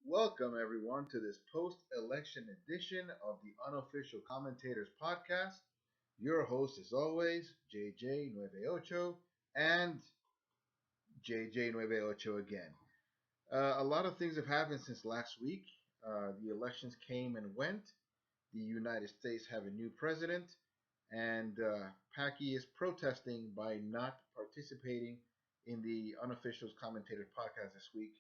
Welcome, everyone, to this post election edition of the Unofficial Commentators podcast. Your host, as always, JJ98, and JJ98 again. A lot of things have happened since last week. The elections came and went. The United States have a new president, and Packy is protesting by not participating in the Unofficial Commentators podcast this week.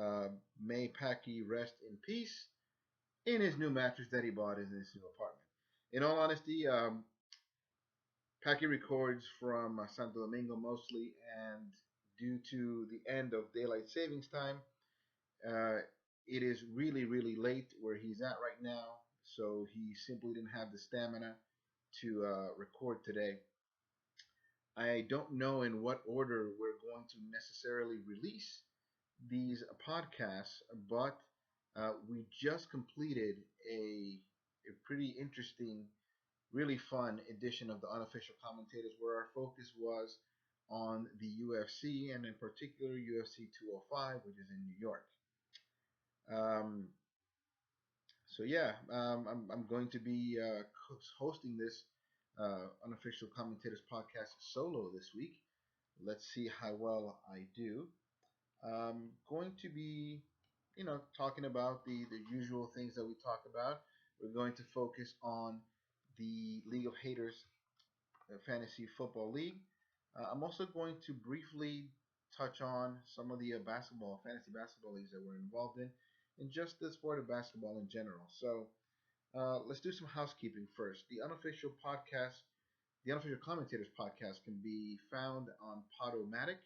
Uh, may Packy rest in peace in his new mattress that he bought in his new apartment. In all honesty, Packy records from Santo Domingo mostly, and due to the end of daylight savings time, uh, it is really, really late where he's at right now. So he simply didn't have the stamina to record today. I don't know in what order we're going to necessarily release these podcasts, but we just completed a pretty interesting, really fun edition of the Unofficial Commentators where our focus was on the UFC and in particular UFC 205, which is in New York. Um, so yeah, I'm going to be hosting this Unofficial Commentators podcast solo this week. Let's see how well I do. Going to be, talking about the usual things that we talk about. We're going to focus on the League of Haters Fantasy Football League. I'm also going to briefly touch on some of the fantasy basketball leagues that we're involved in, and just the sport of basketball in general. So let's do some housekeeping first. The Unofficial Commentators podcast can be found on Podomatic.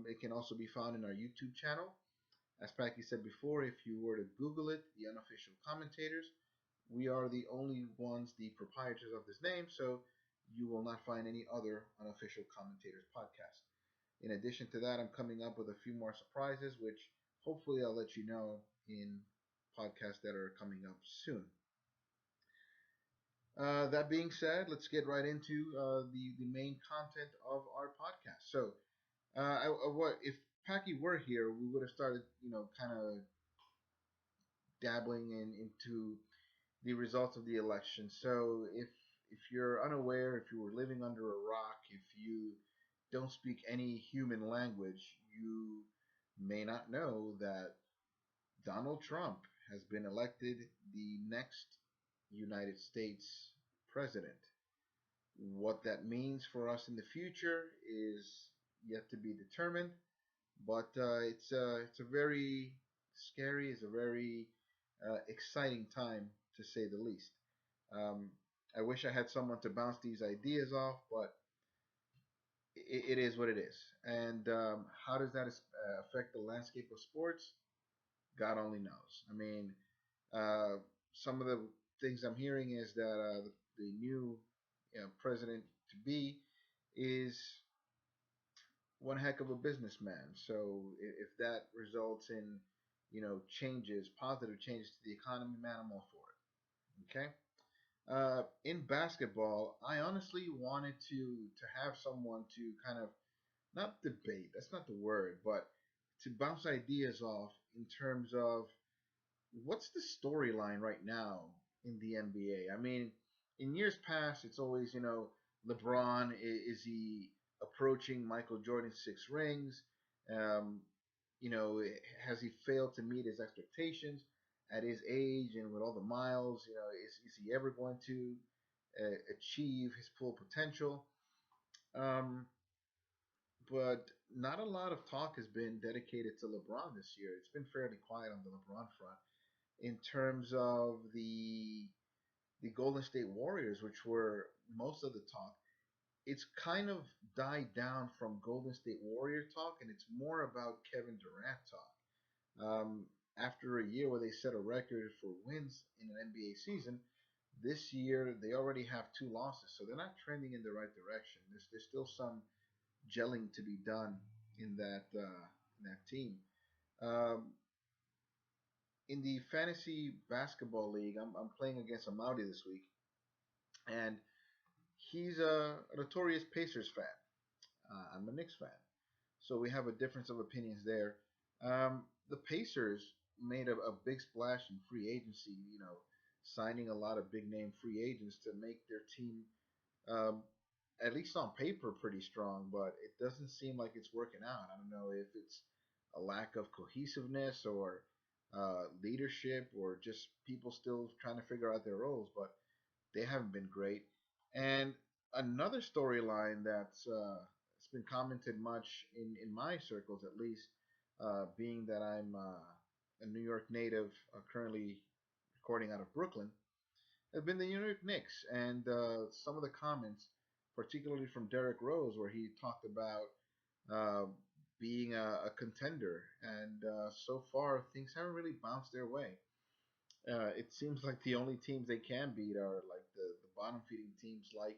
It can also be found in our YouTube channel. As Packy said before, if you were to Google it, the Unofficial Commentators, we are the only ones, the proprietors of this name, so you will not find any other Unofficial Commentators podcast. In addition to that, I'm coming up with a few more surprises, which hopefully I'll let you know in podcasts that are coming up soon. That being said, let's get right into the main content of our podcast. So, if Packy were here, we would have started, kind of dabbling into the results of the election. So, if you're unaware, if you were living under a rock, if you don't speak any human language, you may not know that Donald Trump has been elected the next United States president. What that means for us in the future is yet to be determined, but it's a very scary, it's a very exciting time to say the least. Um, I wish I had someone to bounce these ideas off, but it is what it is. And how does that affect the landscape of sports? God only knows. I mean, uh, some of the things I'm hearing is that the new president to be is one heck of a businessman. So if that results in changes, positive changes to the economy, man, I'm all for it. Okay. In basketball, I honestly wanted to have someone to kind of not debate. That's not the word, but to bounce ideas off in terms of what's the storyline right now in the NBA? I mean, in years past, it's always, LeBron, is he approaching Michael Jordan's 6 rings? Um, has he failed to meet his expectations at his age and with all the miles? Is he ever going to achieve his full potential? Um, but not a lot of talk has been dedicated to LeBron this year. It's been fairly quiet on the LeBron front in terms of the Golden State Warriors, which were most of the talk. It's kind of died down from Golden State Warrior talk, and it's more about Kevin Durant talk. After a year where they set a record for wins in an NBA season, this year they already have 2 losses, so they're not trending in the right direction. There's still some gelling to be done in that team. Um, in the fantasy basketball league, I'm playing against a Maudi this week, and he's a notorious Pacers fan. I'm a Knicks fan, so we have a difference of opinions there. the Pacers made a big splash in free agency. Signing a lot of big name free agents to make their team, um, at least on paper, pretty strong. But it doesn't seem like it's working out. I don't know if it's a lack of cohesiveness or leadership, or just people still trying to figure out their roles. But they haven't been great. And another storyline that's it's been commented much in my circles, at least, being that I'm a New York native, currently recording out of Brooklyn, have been the New York Knicks, and some of the comments, particularly from Derrick Rose, where he talked about uh, being a contender, and so far things haven't really bounced their way. It seems like the only teams they can beat are like the bottom feeding teams, like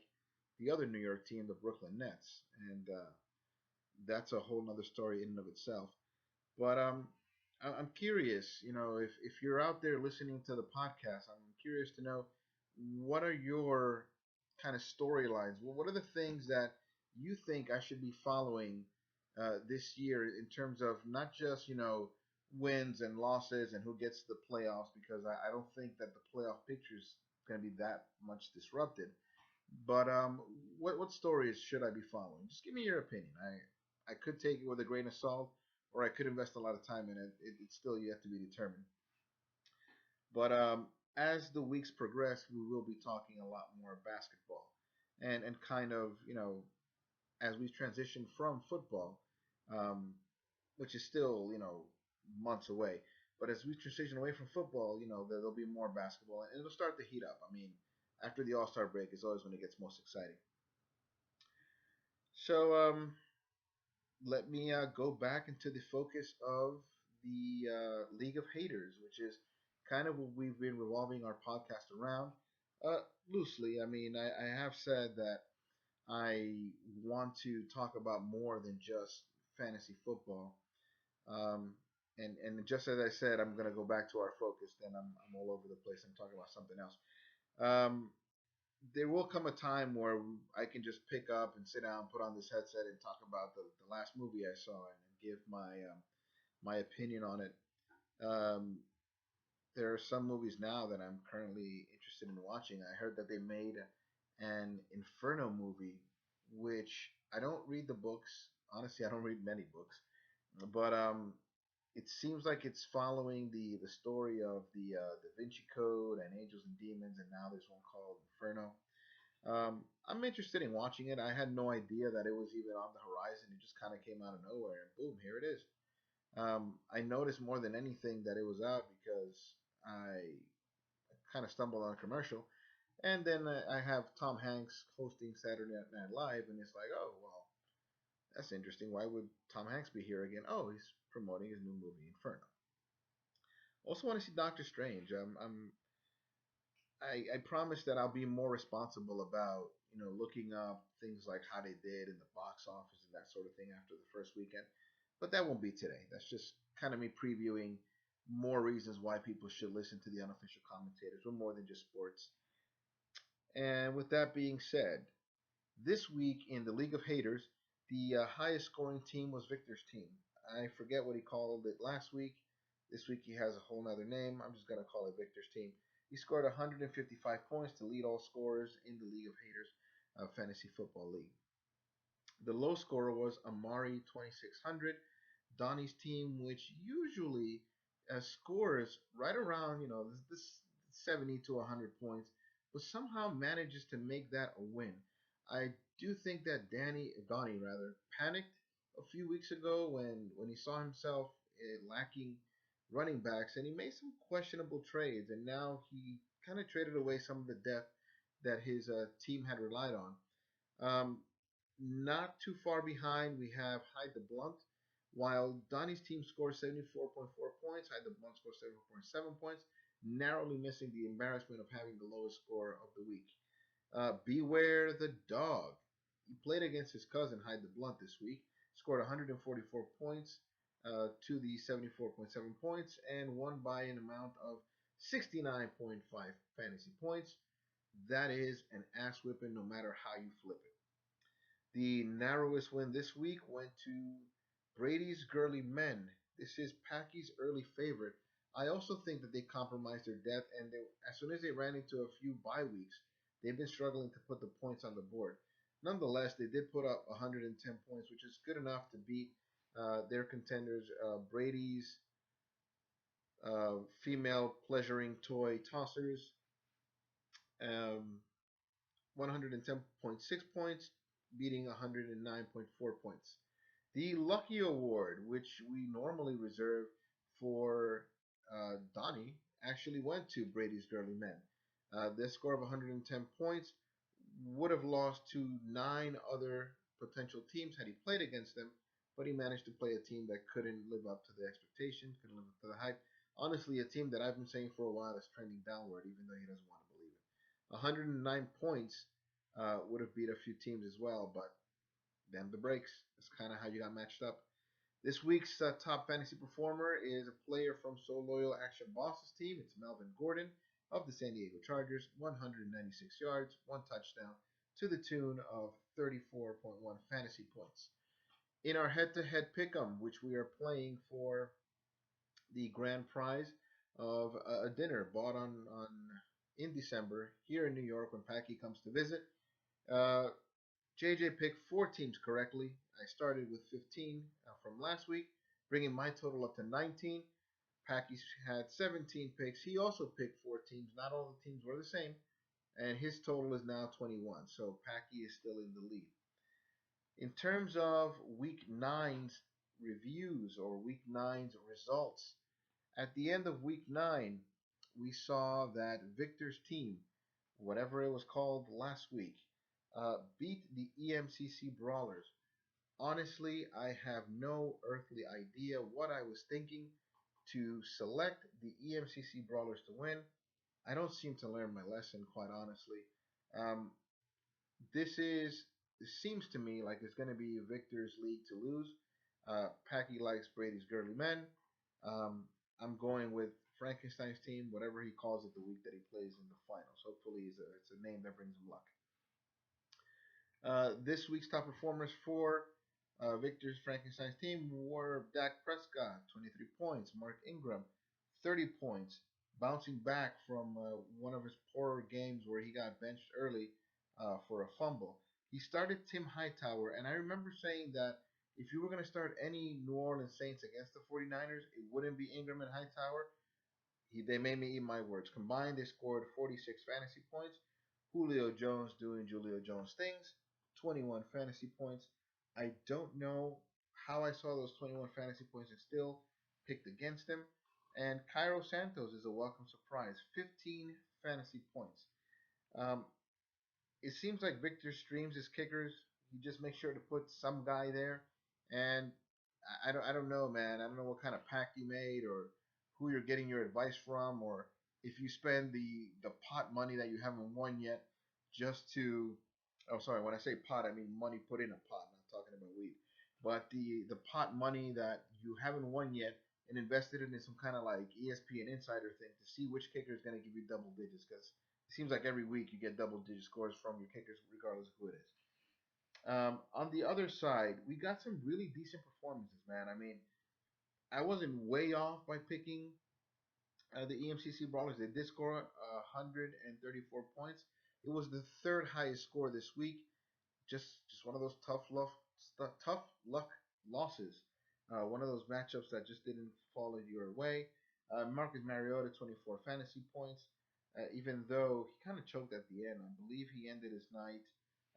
the other New York team, the Brooklyn Nets, and that's a whole nother story in and of itself. But I'm curious, if you're out there listening to the podcast, I'm curious to know, what are your kind of storylines? What are the things that you think I should be following this year, in terms of not just wins and losses and who gets the playoffs, because I don't think that the playoff picture is going to be that much disrupted. But what stories should I be following? Just give me your opinion. I could take it with a grain of salt, or I could invest a lot of time in it. It's still yet to be determined. But as the weeks progress, we will be talking a lot more basketball, and kind of, as we transition from football, um, which is still, months away. But as we transition away from football, there'll be more basketball, and it'll start to heat up. I mean, after the All Star break is always when it gets most exciting. So let me go back into the focus of the League of Haters, which is kind of what we've been revolving our podcast around, loosely. I mean, I have said that I want to talk about more than just fantasy football. Um, and just as I said, I'm going to go back to our focus, then I'm all over the place. I'm talking about something else. Um, there will come a time where I can just pick up and sit down, put on this headset, and talk about the last movie I saw, and give my opinion on it. Um, there are some movies now that I'm currently interested in watching. I heard that they made an Inferno movie, which I don't read the books. Honestly, I don't read many books, but it seems like it's following the story of the Da Vinci Code and Angels and Demons, and now there's one called Inferno. I'm interested in watching it. I had no idea that it was even on the horizon. It just kind of came out of nowhere, and boom, here it is. I noticed more than anything that it was out because I kind of stumbled on a commercial, and then I have Tom Hanks hosting Saturday Night Live, and it's like, oh well, that's interesting. Why would Tom Hanks be here again? Oh, he's promoting his new movie Inferno. Also, want to see Doctor Strange. I promise that I'll be more responsible about looking up things like how they did in the box office and that sort of thing after the first weekend. But that won't be today. That's just kind of me previewing more reasons why people should listen to the unofficial commentators. We're more than just sports. And with that being said, this week in the League of Haters, the highest scoring team was Victor's team. I forget what he called it last week. This week he has a whole nother name. I'm just going to call it Victor's team. He scored 155 points to lead all scorers in the League of Haters Fantasy Football League. The low scorer was Amari 2600, Donnie's team, which usually scores right around this 70 to 100 points, but somehow manages to make that a win. I do think that Donnie rather, panicked a few weeks ago when he saw himself lacking running backs, and he made some questionable trades, and now he kind of traded away some of the depth that his team had relied on. Um, Not too far behind, we have Hyde the Blunt. While Donnie's team scored 74.4 points, Hyde the Blunt scored 74.7 points, narrowly missing the embarrassment of having the lowest score of the week. Beware the Dog. He played against his cousin Hyde the Blunt this week, scored 144 points to the 74.7 points, and won by an amount of 69.5 fantasy points. That is an ass whipping no matter how you flip it. The narrowest win this week went to Brady's Girly Men. this is Packy's early favorite. I also think that they compromised their depth, and as soon as they ran into a few bye weeks, they've been struggling to put the points on the board. Nonetheless, they did put up 110 points, which is good enough to beat their contenders, Brady's female pleasuring toy tossers, um, 110.6 points, beating 109.4 points. The Lucky Award, which we normally reserve for Donnie, actually went to Brady's Girly Men. Their score of 110 points would have lost to 9 other potential teams had he played against them, but he managed to play a team that couldn't live up to the expectation, couldn't live up to the hype. Honestly, a team that I've been saying for a while is trending downward, even though he doesn't want to believe it. 109 points would have beat a few teams as well, but damn the breaks. That's kind of how you got matched up. This week's top fantasy performer is a player from So Loyal Action Bosses team. It's Melvin Gordon of the San Diego Chargers, 196 yards, 1 touchdown, to the tune of 34.1 fantasy points. In our head-to-head pick'em, which we are playing for the grand prize of a dinner bought on in December here in New York when Packy comes to visit. Uh, JJ picked 4 teams correctly. I started with 15 from last week, bringing my total up to 19. Packy had 17 picks. He also picked 4 teams. Not all the teams were the same, and his total is now 21. So Packy is still in the lead. In terms of Week Nine's reviews or Week Nine's results, at the end of Week 9, we saw that Victor's team, whatever it was called last week, beat the EMCC Brawlers. Honestly, I have no earthly idea what I was thinking to select the EMCC Brawlers to win. I don't seem to learn my lesson, quite honestly. Um, this seems to me like it's going to be Victor's league to lose. Packy likes Brady's Girly Men. Um, I'm going with Frankenstein's team, whatever he calls it, the week that he plays in the finals. Hopefully, it's a name that brings him luck. This week's top performers for Victor's Frankenstein's team were Dak Prescott, 23 points, Mark Ingram, 30 points, bouncing back from one of his poorer games where he got benched early for a fumble. He started Tim Hightower, and I remember saying that if you were going to start any New Orleans Saints against the 49ers, it wouldn't be Ingram and Hightower. They made me eat my words. Combined, they scored 46 fantasy points. Julio Jones doing Julio Jones things, 21 fantasy points. I don't know how I saw those 21 fantasy points and still picked against him. And Cairo Santos is a welcome surprise, 15 fantasy points. Um, it seems like Victor streams his kickers. He just makes sure to put some guy there, and I don't know, man. I don't know what kind of pact you made or who you're getting your advice from, or if you spend the pot money that you haven't won yet just to. Oh, sorry. When I say pot, I mean money put in a pot. Not talking about weed, but the pot money that you haven't won yet and invested it in some kind of like ESPN insider thing to see which kicker is going to give you double digits because it seems like every week you get double digit scores from your kickers, regardless of who it is. On the other side, we got some really decent performances, man. I mean, I wasn't way off by picking the EMCC Brawlers. They did score 134 points. It was the third highest score this week. Just one of those tough luck losses. One of those matchups that just didn't fall your way. Marcus Mariota, 24 fantasy points. Even though he kind of choked at the end, I believe he ended his night.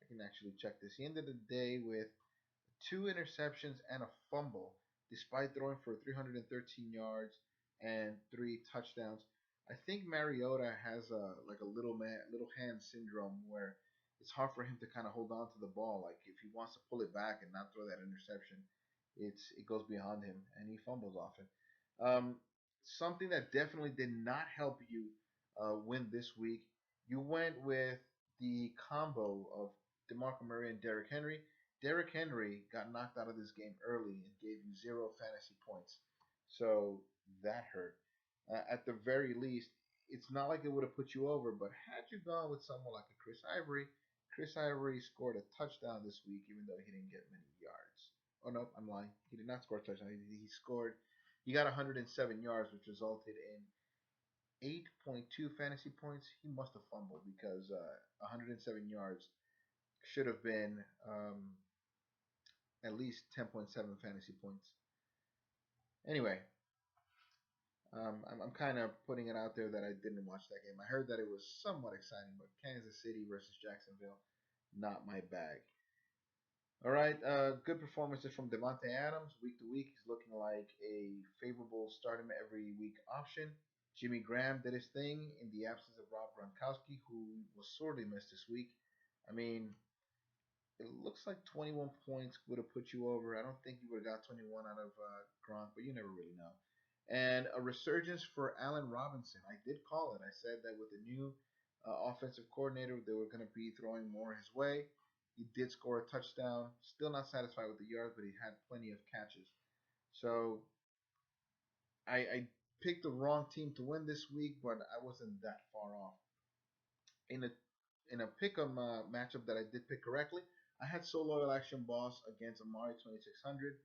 I can actually check this. He ended the day with 2 interceptions and a fumble, despite throwing for 313 yards and 3 touchdowns. I think Mariota has like a little hand syndrome where it's hard for him to kind of hold on to the ball. Like if he wants to pull it back and not throw that interception, it goes beyond him and he fumbles often. Something that definitely did not help you win this week. You went with the combo of DeMarco Murray and Derrick Henry. Derrick Henry got knocked out of this game early and gave you 0 fantasy points. So that hurt. At the very least, it's not like it would have put you over, but had you gone with someone like a Chris Ivory scored a touchdown this week, even though he didn't get many yards. Oh, no, I'm lying. He did not score a touchdown. He scored He got 107 yards, which resulted in 8.2 fantasy points. He must have fumbled because 107 yards should have been at least 10.7 fantasy points. Anyway, I'm kind of putting it out there that I didn't watch that game. I heard that it was somewhat exciting, but Kansas City versus Jacksonville, not my bag. All right, good performances from Devontae Adams. Week to week, he's looking like a favorable start him every week option. Jimmy Graham did his thing in the absence of Rob Gronkowski, who was sorely missed this week. I mean, it looks like 21 points would have put you over. I don't think you would have got 21 out of Gronk, but you never really know. And a resurgence for Allen Robinson. I did call it. I said that with the new offensive coordinator, they were going to be throwing more his way. He did score a touchdown. Still not satisfied with the yards, but he had plenty of catches. So I picked the wrong team to win this week, but I wasn't that far off. In a pick'em matchup that I did pick correctly, I had Solo Action Boss against Amari 2600.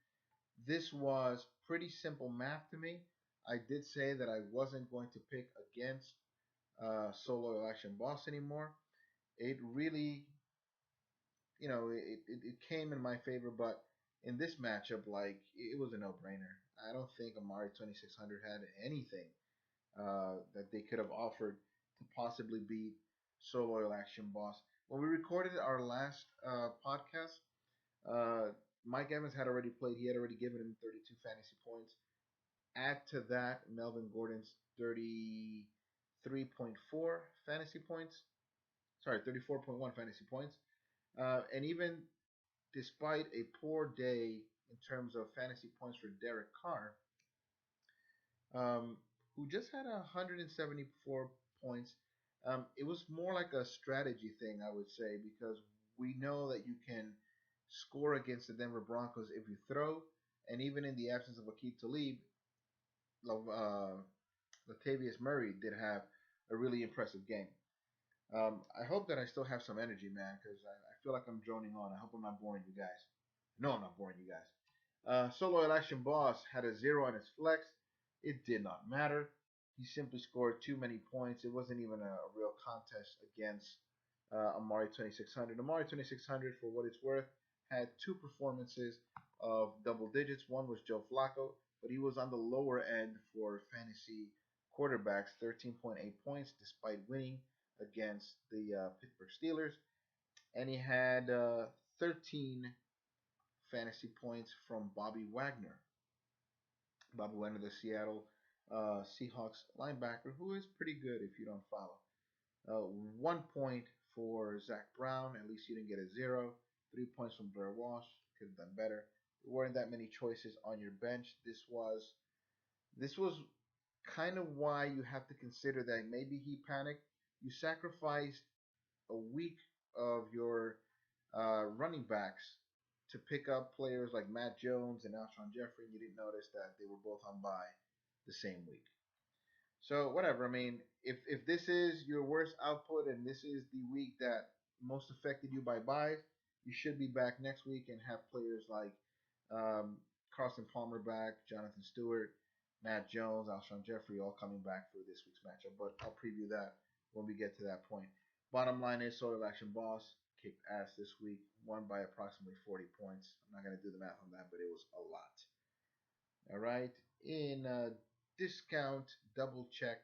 This was pretty simple math to me. I did say that I wasn't going to pick against Solo Action Boss anymore. It really, it came in my favor, but in this matchup, like, it was a no-brainer. I don't think Amari 2600 had anything that they could have offered to possibly beat Solo Action Boss. When we recorded our last podcast, Mike Evans had already played. He had already given him 32 fantasy points. Add to that Melvin Gordon's 33.4 fantasy points. Sorry, 34.1 fantasy points. And even despite a poor day in terms of fantasy points for Derek Carr, um, who just had 174 points, it was more like a strategy thing, I would say, because we know that you can score against the Denver Broncos if you throw, and even in the absence of Akeem Talib, Latavius Murray did have a really impressive game. I hope that I still have some energy, man, because I feel like I'm droning on. I hope I'm not boring you guys. No, I'm not boring you guys. Solo Election Boss had a 0 on his flex. It did not matter. He simply scored too many points. It wasn't even a real contest against Amari 2600. Amari 2600, for what it's worth, had two performances of double digits. One was Joe Flacco, but he was on the lower end for fantasy quarterbacks, 13.8 points, despite winning against the Pittsburgh Steelers. And he had 13 fantasy points from Bobby Wagner. Bobby Wagner, the Seattle Seahawks linebacker, who is pretty good if you don't follow. 1 point for Zach Brown. At least you didn't get a 0. 3 points from Blair Walsh. Could have done better. There weren't that many choices on your bench. This was kind of why you have to consider that maybe he panicked. You sacrificed a week of your running backs to pick up players like Matt Jones and Alshon Jeffrey, and you didn't notice that they were both on bye the same week. So whatever. I mean, if this is your worst output and this is the week that most affected you by buys, you should be back next week and have players like Carson Palmer back, Jonathan Stewart, Matt Jones, Alshon Jeffrey all coming back for this week's matchup. But I'll preview that when we get to that point. Bottom line is Soil Action Boss kicked ass this week, won by approximately 40 points. I'm not going to do the math on that, but it was a lot. All right. In discount double check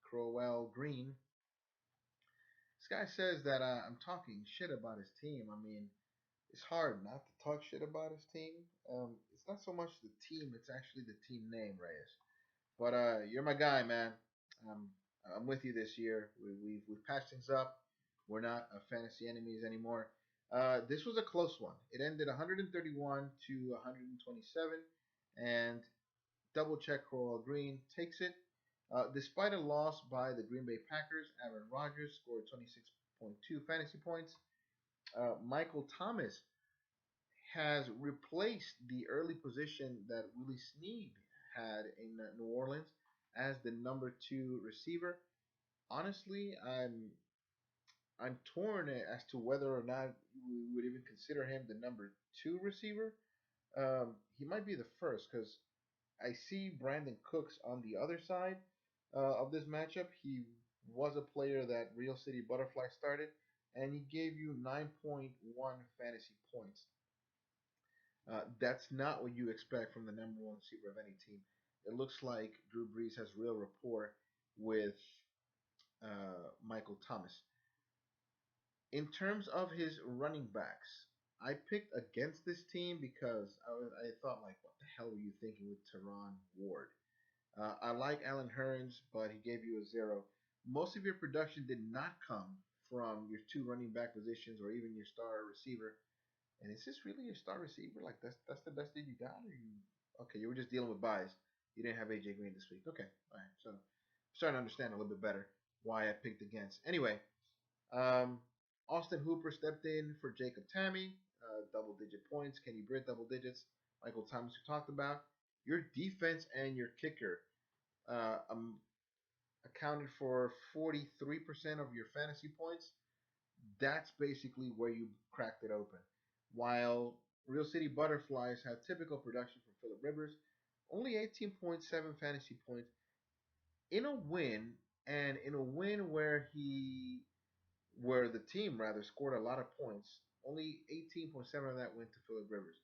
Crowell Green, this guy says that I'm talking shit about his team. I mean, it's hard not to talk shit about his team. It's not so much the team; it's actually the team name, Reyes. But you're my guy, man. Um, I'm with you this year. We've patched things up. We're not fantasy enemies anymore. This was a close one. It ended 131 to 127, and double check Crowell Green takes it. Despite a loss by the Green Bay Packers, Aaron Rodgers scored 26.2 fantasy points. Michael Thomas has replaced the early position that Willie Snead had in New Orleans as the number 2 receiver. Honestly, I'm torn as to whether or not we would even consider him the number 2 receiver. He might be the first because I see Brandon Cooks on the other side of this matchup. He was a player that Real City Butterfly started, and he gave you 9.1 fantasy points. That's not what you expect from the number one receiver of any team. It looks like Drew Brees has real rapport with Michael Thomas. In terms of his running backs, I picked against this team because I thought, like, what the hell were you thinking with Teron Ward? I like Alan Hearns, but he gave you a zero. Most of your production did not come from your two running back positions or even your star receiver. And is this really your star receiver? Like that's the best thing you got, or you? Okay, you were just dealing with buys. You didn't have AJ Green this week. Okay, all right. So I'm starting to understand a little bit better why I picked against. Anyway, um, Austin Hooper stepped in for Jacob Tammy, double-digit points. Kenny Britt, double digits. Michael Thomas, we talked about. Your defense and your kicker accounted for 43% of your fantasy points. That's basically where you cracked it open. While Real City Butterflies have typical production from Philip Rivers, only 18.7 fantasy points in a win, and in a win where the team rather scored a lot of points. Only 18.7 of that went to Philip Rivers.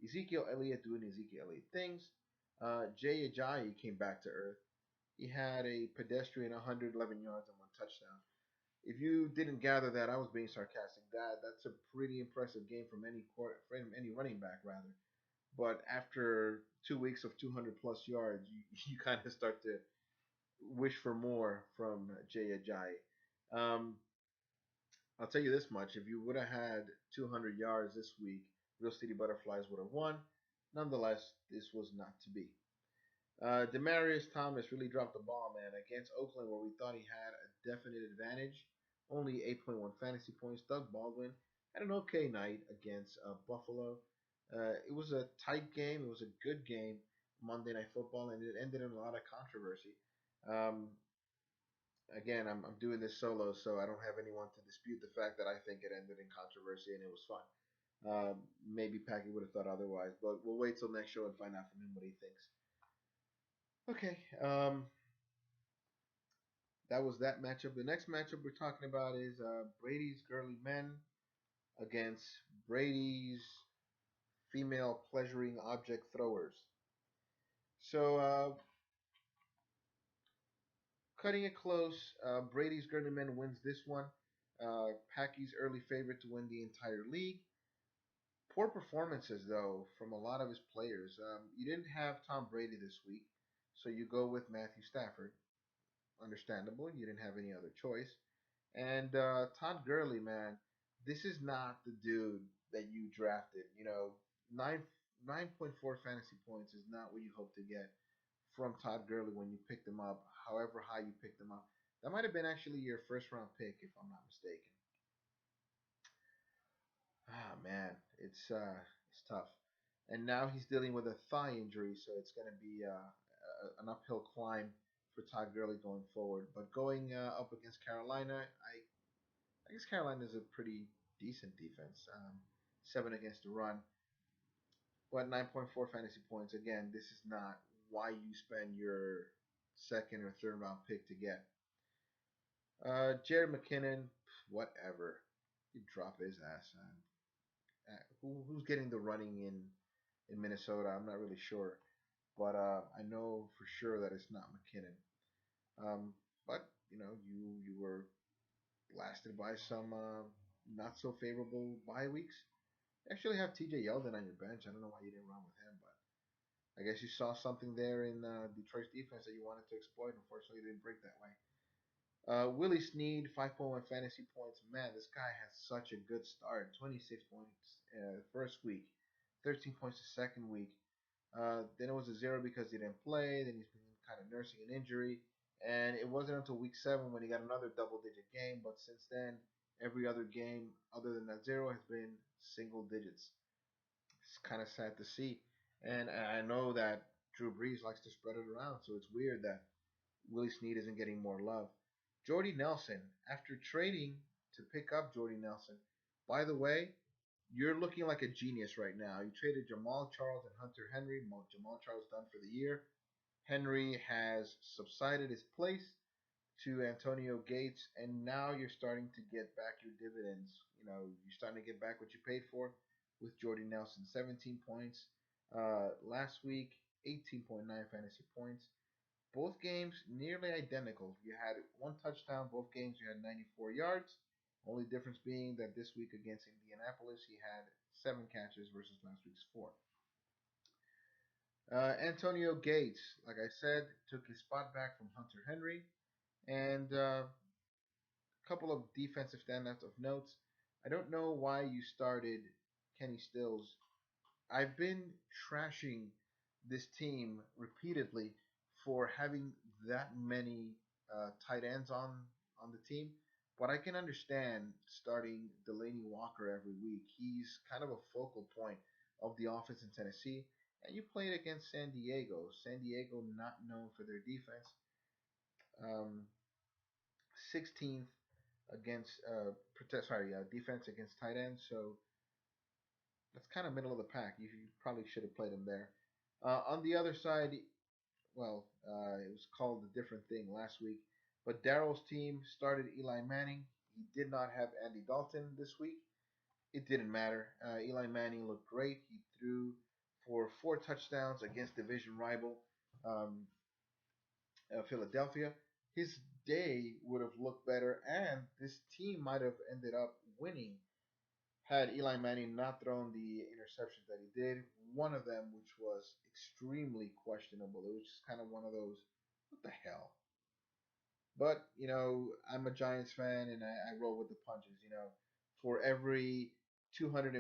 Ezekiel Elliott doing Ezekiel Elliott things. Jay Ajayi came back to earth. He had a pedestrian 111 yards and one touchdown. If you didn't gather that, I was being sarcastic. That's a pretty impressive game from from any running back rather. But after 2 weeks of 200 plus yards, you kind of start to wish for more from Jay Ajayi. Um, I'll tell you this much: if you would have had 200 yards this week, Real City Butterflies would have won. Nonetheless, this was not to be. Demarius Thomas really dropped the ball, man, against Oakland, where we thought he had a definite advantage. Only 8.1 fantasy points. Doug Baldwin had an okay night against Buffalo. It was a tight game. It was a good game, Monday Night Football, and it ended in a lot of controversy. Um, again, I'm doing this solo, so I don't have anyone to dispute the fact that I think it ended in controversy and it was fun. Maybe Packy would have thought otherwise, but we'll wait till next show and find out from him what he thinks. Okay, that was that matchup. The next matchup we're talking about is Brady's Girly Men against Brady's Female Pleasuring Object Throwers. So, cutting it close, Brady's Girly Men wins this one. Packy's early favorite to win the entire league. Poor performances, though, from a lot of his players. You didn't have Tom Brady this week, so you go with Matthew Stafford. Understandable. You didn't have any other choice. And Todd Gurley, man, this is not the dude that you drafted. You know, 9.4 fantasy points is not what you hope to get from Todd Gurley when you picked him up, however high you picked him up. That might have been actually your first round pick, if I'm not mistaken. Ah man, it's tough. And now he's dealing with a thigh injury, so it's going to be an uphill climb for Todd Gurley going forward. But going up against Carolina, I guess Carolina is a pretty decent defense. 7 against the run, but 9.4 fantasy points. Again, this is not why you spend your second or third round pick to get. Jared McKinnon, whatever. You drop his ass. Who's getting the running in Minnesota? I'm not really sure, but I know for sure that it's not McKinnon. But you know, you were blasted by some not so favorable bye weeks. You actually have T.J. Yeldon on your bench. I don't know why you didn't run with him, but I guess you saw something there in Detroit's defense that you wanted to exploit. Unfortunately, it didn't break that way. Willie Snead, 5.1 fantasy points. Man, this guy had such a good start. 26 points first week, 13 points the second week. Then it was a zero because he didn't play. Then he's been kind of nursing an injury. And it wasn't until week 7 when he got another double-digit game. But since then, every other game other than that zero has been single digits. It's kind of sad to see. And I know that Drew Brees likes to spread it around, so it's weird that Willie Snead isn't getting more love. Jordy Nelson, after trading to pick up Jordy Nelson, by the way, you're looking like a genius right now. You traded Jamal Charles and Hunter Henry. Jamal Charles done for the year. Henry has subsided his place to Antonio Gates, and now you're starting to get back your dividends. You're starting to get back what you paid for with Jordy Nelson, 17 points last week, 18.9 fantasy points. Both games nearly identical. You had one touchdown. Both games you had 94 yards. Only difference being that this week against Indianapolis, he had 7 catches versus last week's 4. Antonio Gates, like I said, took his spot back from Hunter Henry. And a couple of defensive standouts of notes. I don't know why you started Kenny Stills. I've been trashing this team repeatedly for having that many tight ends on the team, but I can understand starting Delaney Walker every week. He's kind of a focal point of the offense in Tennessee, and you played against San Diego. San Diego not known for their defense. Um, 16th against defense against tight ends. So that's kind of middle of the pack. You probably should have played him there. On the other side, it was called a different thing last week. But Daryl's team started Eli Manning. He did not have Andy Dalton this week. It didn't matter. Eli Manning looked great. He threw for 4 touchdowns against division rival um, Philadelphia. His day would have looked better, and this team might have ended up winning had Eli Manning not thrown the interceptions that he did. One of them, which was extremely questionable. It was just kind of one of those, what the hell? But, I'm a Giants fan and I roll with the punches. For every 257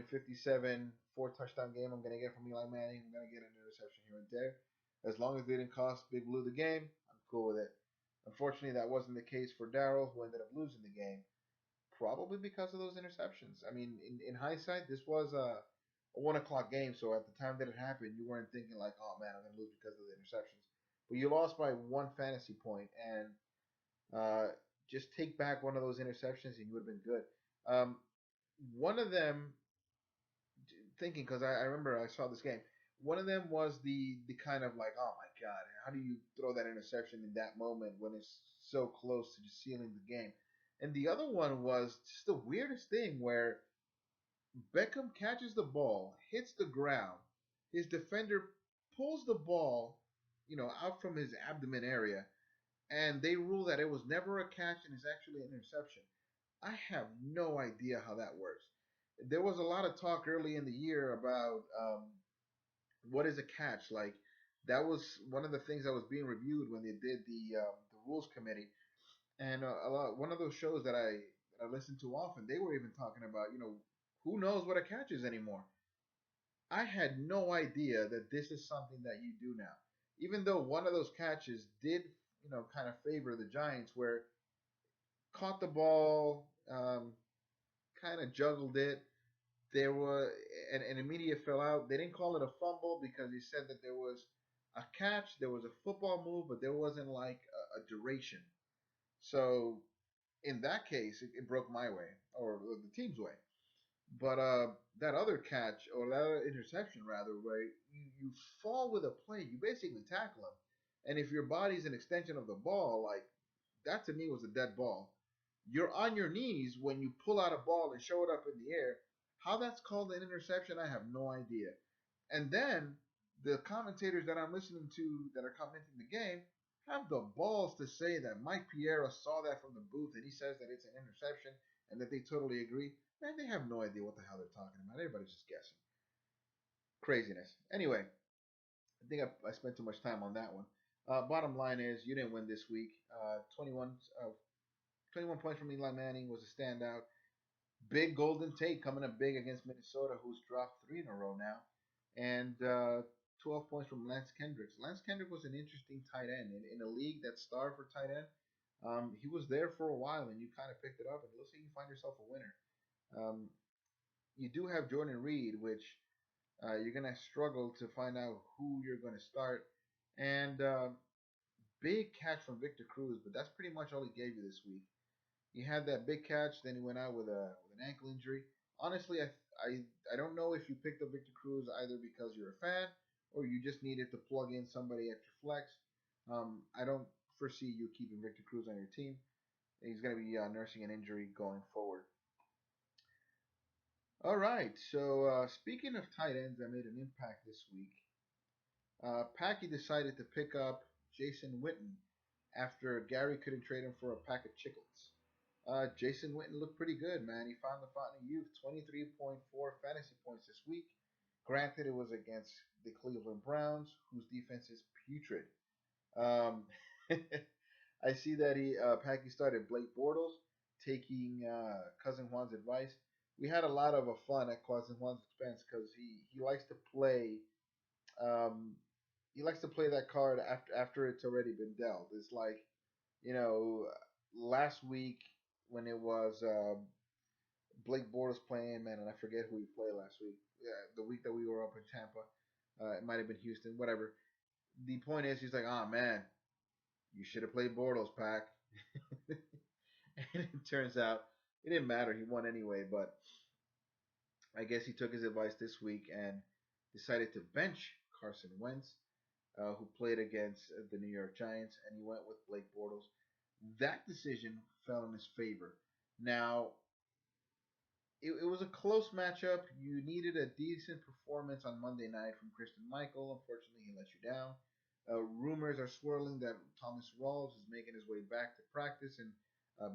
4 touchdown game I'm going to get from Eli Manning, I'm going to get an interception here and there. As long as it didn't cost Big Blue the game, I'm cool with it. Unfortunately, that wasn't the case for Darryl, who ended up losing the game. Probably because of those interceptions. I mean, in hindsight, this was a 1 o'clock game, so at the time that it happened, you weren't thinking like, "Oh man, I'm gonna lose because of the interceptions." But you lost by 1 fantasy point, and just take back one of those interceptions, and you would have been good. One of them, thinking because I remember I saw this game. One of them was the kind of like, "Oh my God, how do you throw that interception in that moment when it's so close to just sealing the game?" And the other one was just the weirdest thing where Beckham catches the ball, hits the ground, his defender pulls the ball, out from his abdomen area, and they rule that it was never a catch and is actually an interception. I have no idea how that works. There was a lot of talk early in the year about what is a catch. Like that was one of the things that was being reviewed when they did the rules committee, and one of those shows that I listen to often, they were even talking about who knows what a catch is anymore. I had no idea that this is something that you do now. Even though one of those catches did kind of favor the Giants, where caught the ball, kind of juggled it. There was an immediate fell out. They didn't call it a fumble because he said that there was a catch, there was a football move, but there wasn't like a duration. So in that case, it broke my way or the team's way. But that other catch or that other interception rather, where you fall with a play, you basically tackle him, and if your body's an extension of the ball, like that to me was a dead ball. You're on your knees when you pull out a ball and show it up in the air. How that's called an interception, I have no idea. And then the commentators that I'm listening to that are commenting the game have the balls to say that Mike Piera saw that from the booth and he says that it's an interception and that they totally agree. Man, they have no idea what the hell they're talking about. Everybody's just guessing. Craziness. Anyway, I think I spent too much time on that one. Bottom line is, you didn't win this week. 21 points from Eli Manning was a standout. Big Golden Tate coming up big against Minnesota, who's dropped 3 in a row now. And 12 points from Lance Kendricks. Lance Kendrick was an interesting tight end. In a league that's starved for tight end, he was there for a while, and you kind of picked it up, and it looks like you find yourself a winner. You do have Jordan Reed, which you're going to struggle to find out who you're going to start. And big catch from Victor Cruz, but that's pretty much all he gave you this week. He had that big catch, then he went out with an ankle injury. Honestly, I don't know if you picked up Victor Cruz either because you're a fan or you just needed to plug in somebody at your flex. I don't foresee you keeping Victor Cruz on your team. He's going to be nursing an injury going forward. All right. So speaking of tight ends that made an impact this week, Packy decided to pick up Jason Witten after Gary couldn't trade him for a pack of chiclets. Jason Witten looked pretty good, man. He found the fountain of youth, 23.4 fantasy points this week. Granted, it was against the Cleveland Browns, whose defense is putrid. Um, I see that Packy started Blake Bortles, taking Cousin Juan's advice. We had a lot of fun at Cousin Juan's expense because he likes to play um, he likes to play that card after it's already been dealt. It's like, you know, last week when it was Blake Bortles playing, man, and I forget who he played last week. Yeah, the week that we were up in Tampa, it might have been Houston, whatever. The point is, he's like, oh man, you should have played Bortles, Pack. And it turns out it didn't matter. He won anyway, but I guess he took his advice this week and decided to bench Carson Wentz, who played against the New York Giants, and he went with Blake Bortles. That decision fell in his favor. Now, it was a close matchup. You needed a decent performance on Monday night from Christian Michael. Unfortunately, he let you down. Rumors are swirling that Thomas Rawls is making his way back to practice and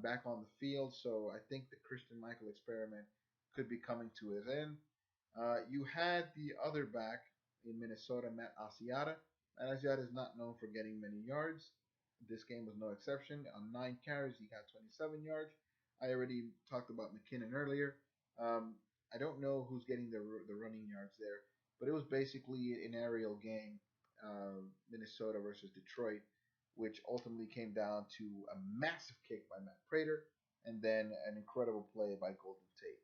back on the field. So I think the Christian Michael experiment could be coming to his end. You had the other back in Minnesota, Matt Asiata. Matt Asiata is not known for getting many yards. This game was no exception. On 9 carries, he got 27 yards. I already talked about McKinnon earlier. I don't know who's getting the running yards there, but it was basically an aerial game, Minnesota versus Detroit, which ultimately came down to a massive kick by Matt Prater and then an incredible play by Golden Tate.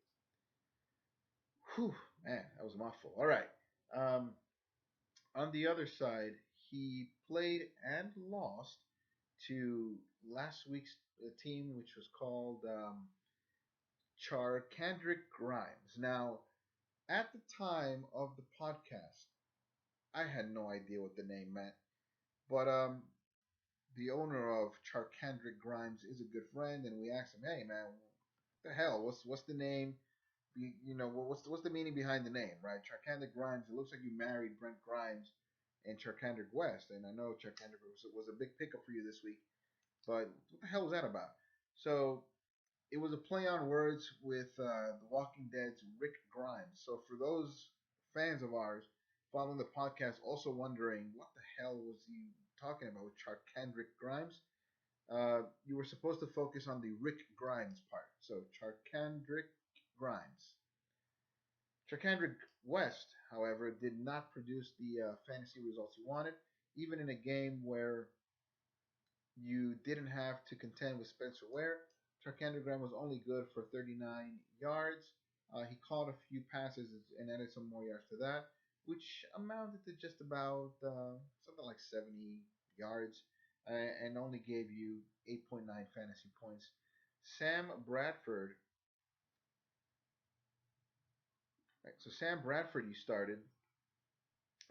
Whew, man, that was a mouthful. All right. Um, on the other side, he played and lost to last week's team, which was called Charkandrick Grimes. Now, at the time of the podcast, I had no idea what the name meant, but the owner of Charkandrick Grimes is a good friend, and we asked him, "Hey, man, what the hell? What's the name? What's the meaning behind the name, right? Charkandrick Grimes. It looks like you married Brent Grimes and Charkandrick West, and I know Charkandrick was a big pickup for you this week, but what the hell was that about?" So it was a play on words with The Walking Dead's Rick Grimes. So for those fans of ours following the podcast, also wondering what the hell was he talking about with Charkandrick Grimes, you were supposed to focus on the Rick Grimes part. So Charkandrick Grimes. Charkandrick West, however, did not produce the fantasy results you wanted, even in a game where you didn't have to contend with Spencer Ware. Charkandrick was only good for 39 yards. He caught a few passes and added some more yards to that, which amounted to just about something like 70 yards and only gave you 8.9 fantasy points. Sam Bradford. Right, so Sam Bradford, you started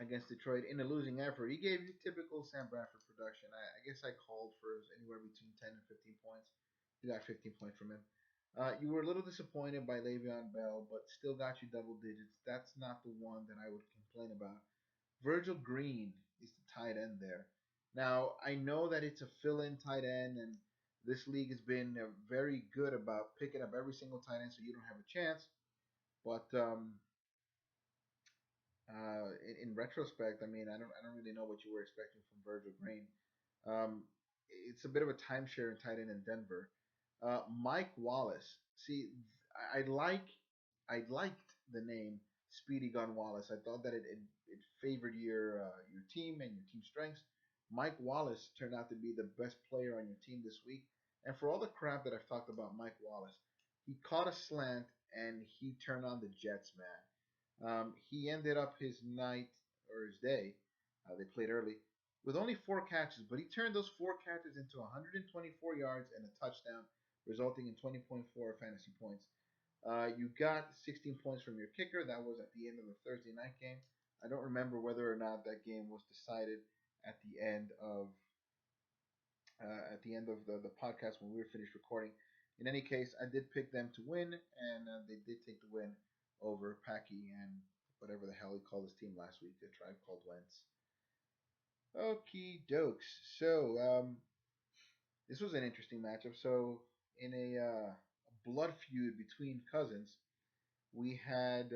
against Detroit in a losing effort. He gave you typical Sam Bradford production. I guess I called for anywhere between 10 and 15 points. You got 15 points from him. You were a little disappointed by Le'Veon Bell, but still got you double digits. That's not the one that I would complain about. Virgil Green is the tight end there. Now, I know that it's a fill-in tight end, and this league has been very good about picking up every single tight end so you don't have a chance. But in retrospect, I mean, I don't really know what you were expecting from Virgil Green. Um, it's a bit of a timeshare in tight end in Denver. Mike Wallace. See, I like I liked the name Speedy Gun Wallace. I thought that it favored your team and your team strengths. Mike Wallace turned out to be the best player on your team this week. And for all the crap that I've talked about Mike Wallace, he caught a slant and he turned on the Jets, man. He ended up his night or his day. They played early with only 4 catches, but he turned those 4 catches into 124 yards and a touchdown, resulting in 20.4 fantasy points. You got 16 points from your kicker. That was at the end of the Thursday night game. I don't remember whether or not that game was decided at the end of the podcast when we were finished recording. In any case, I did pick them to win, and they did take the win over Packy and whatever the hell he called his team last week, the Tribe Called Wentz. Okie dokes. So this was an interesting matchup. So in a blood feud between cousins, we had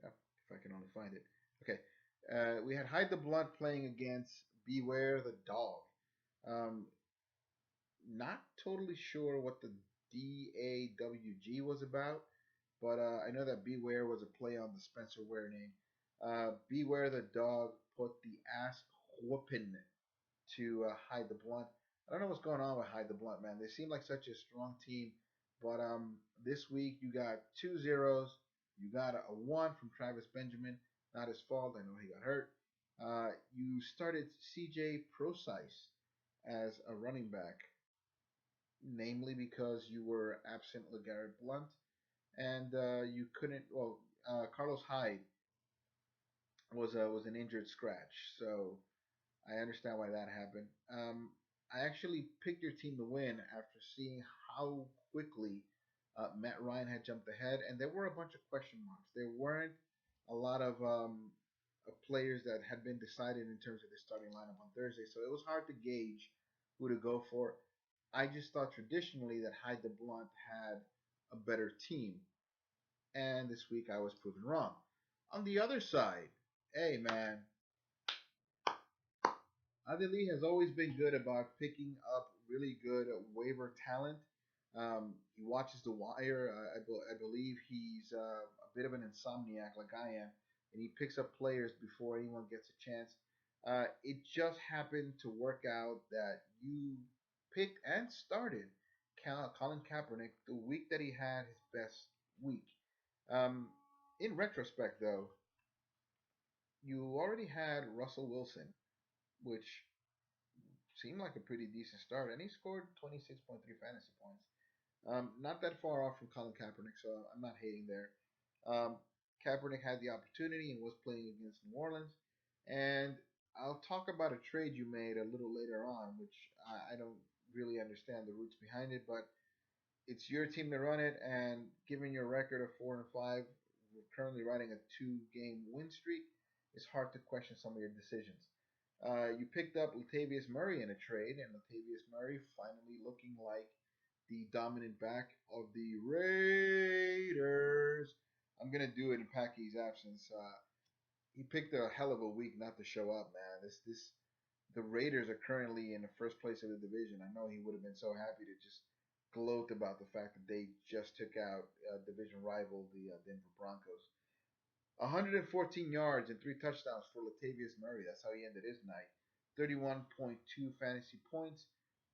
if I can only find it. Okay, we had Hide the Blood playing against Beware the Dog. Um, Not totally sure what the DAWG was about, but I know that Beware was a play on the Spencer Ware name. Beware the Dog put the ass whooping to Hide the Blunt. I don't know what's going on with Hide the Blunt, man. They seem like such a strong team, but this week you got 2 zeros. You got a 1 from Travis Benjamin. Not his fault. I know he got hurt. You started CJ Procise as a running back, namely because you were absent LeGarrette Blunt, and you couldn't. Well, Carlos Hyde was an injured scratch, so I understand why that happened. I actually picked your team to win after seeing how quickly Matt Ryan had jumped ahead, and there were a bunch of question marks. There weren't a lot of players that had been decided in terms of the starting lineup on Thursday, so it was hard to gauge who to go for. I just thought traditionally that Hyde the Blunt had a better team, and this week I was proven wrong. On the other side, hey man, Adeli has always been good about picking up really good waiver talent. He watches The Wire. I believe he's a bit of an insomniac like I am, and he picks up players before anyone gets a chance. It just happened to work out that you picked and started Colin Kaepernick the week that he had his best week. Um, in retrospect, though, you already had Russell Wilson, which seemed like a pretty decent start, and he scored 26.3 fantasy points. Not that far off from Colin Kaepernick, so I'm not hating there. Um, Kaepernick had the opportunity and was playing against New Orleans, and I'll talk about a trade you made a little later on, which I don't really understand the roots behind it, but it's your team to run it, and given your record of 4-5, we're currently riding a 2-game win streak. It's hard to question some of your decisions. You picked up Latavius Murray in a trade, and Latavius Murray finally looking like the dominant back of the Raiders. I'm gonna do it in Packy's absence. He picked a hell of a week not to show up, man. The Raiders are currently in the first place of the division. I know he would have been so happy to just gloat about the fact that they just took out division rival, the Denver Broncos. 114 yards and 3 touchdowns for Latavius Murray. That's how he ended his night. 31.2 fantasy points.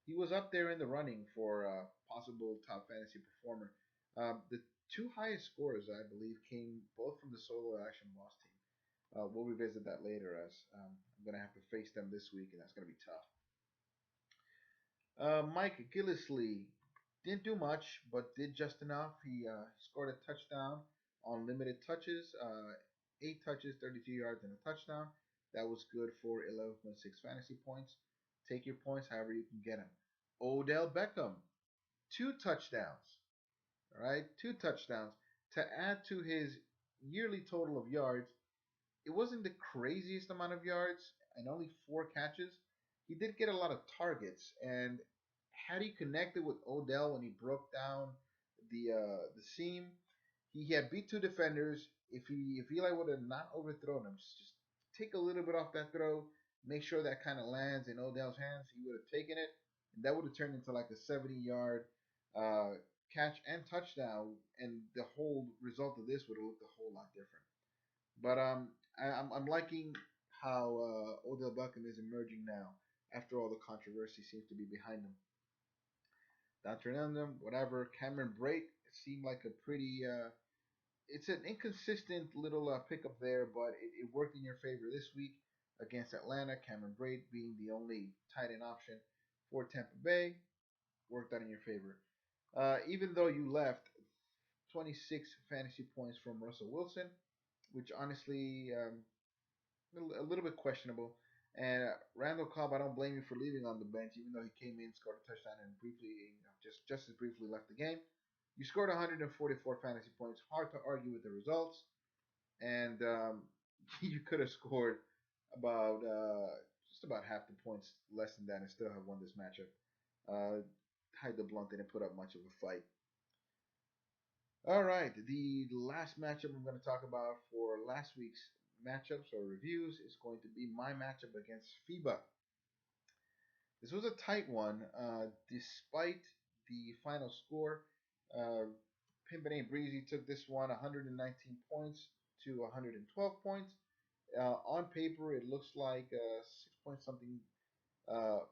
He was up there in the running for possible top fantasy performer. The two highest scores, I believe, came both from the solo action boss team. We'll revisit that later as I'm going to have to face them this week, and that's going to be tough. Mike Gillisley didn't do much, but did just enough. He scored a touchdown on limited touches, 8 touches, 32 yards, and a touchdown. That was good for 11.6 fantasy points. Take your points however you can get them. Odell Beckham, 2 touchdowns. All right, 2 touchdowns to add to his yearly total of yards. It wasn't the craziest amount of yards and only 4 catches. He did get a lot of targets, and had he connected with Odell when he broke down the seam, he had beat 2 defenders. If Eli would have not overthrown him, just take a little bit off that throw, make sure that kind of lands in Odell's hands, he would have taken it, and that would have turned into like a 70-yard catch and touchdown, and the whole result of this would have looked a whole lot different. But I'm liking how Odell Beckham is emerging now after all the controversy seems to be behind him. Don whatever. Cameron Brate seemed like a pretty. It's an inconsistent little pickup there, but it worked in your favor this week against Atlanta. Cameron Brate being the only tight end option for Tampa Bay worked out in your favor. Even though you left 26 fantasy points from Russell Wilson, which honestly a little bit questionable. And Randall Cobb, I don't blame you for leaving on the bench, even though he came in, scored a touchdown, and briefly, just as briefly left the game. You scored 144 fantasy points. Hard to argue with the results, and you could have scored about just about half the points less than that and still have won this matchup. Hyde the Blunt didn't put up much of a fight. All right, the last matchup I'm going to talk about for last week's matchups or reviews is going to be my matchup against FIBA. This was a tight one, despite the final score. Pimpin' Breezy took this one 119 points to 112 points. On paper, it looks like a 6 point something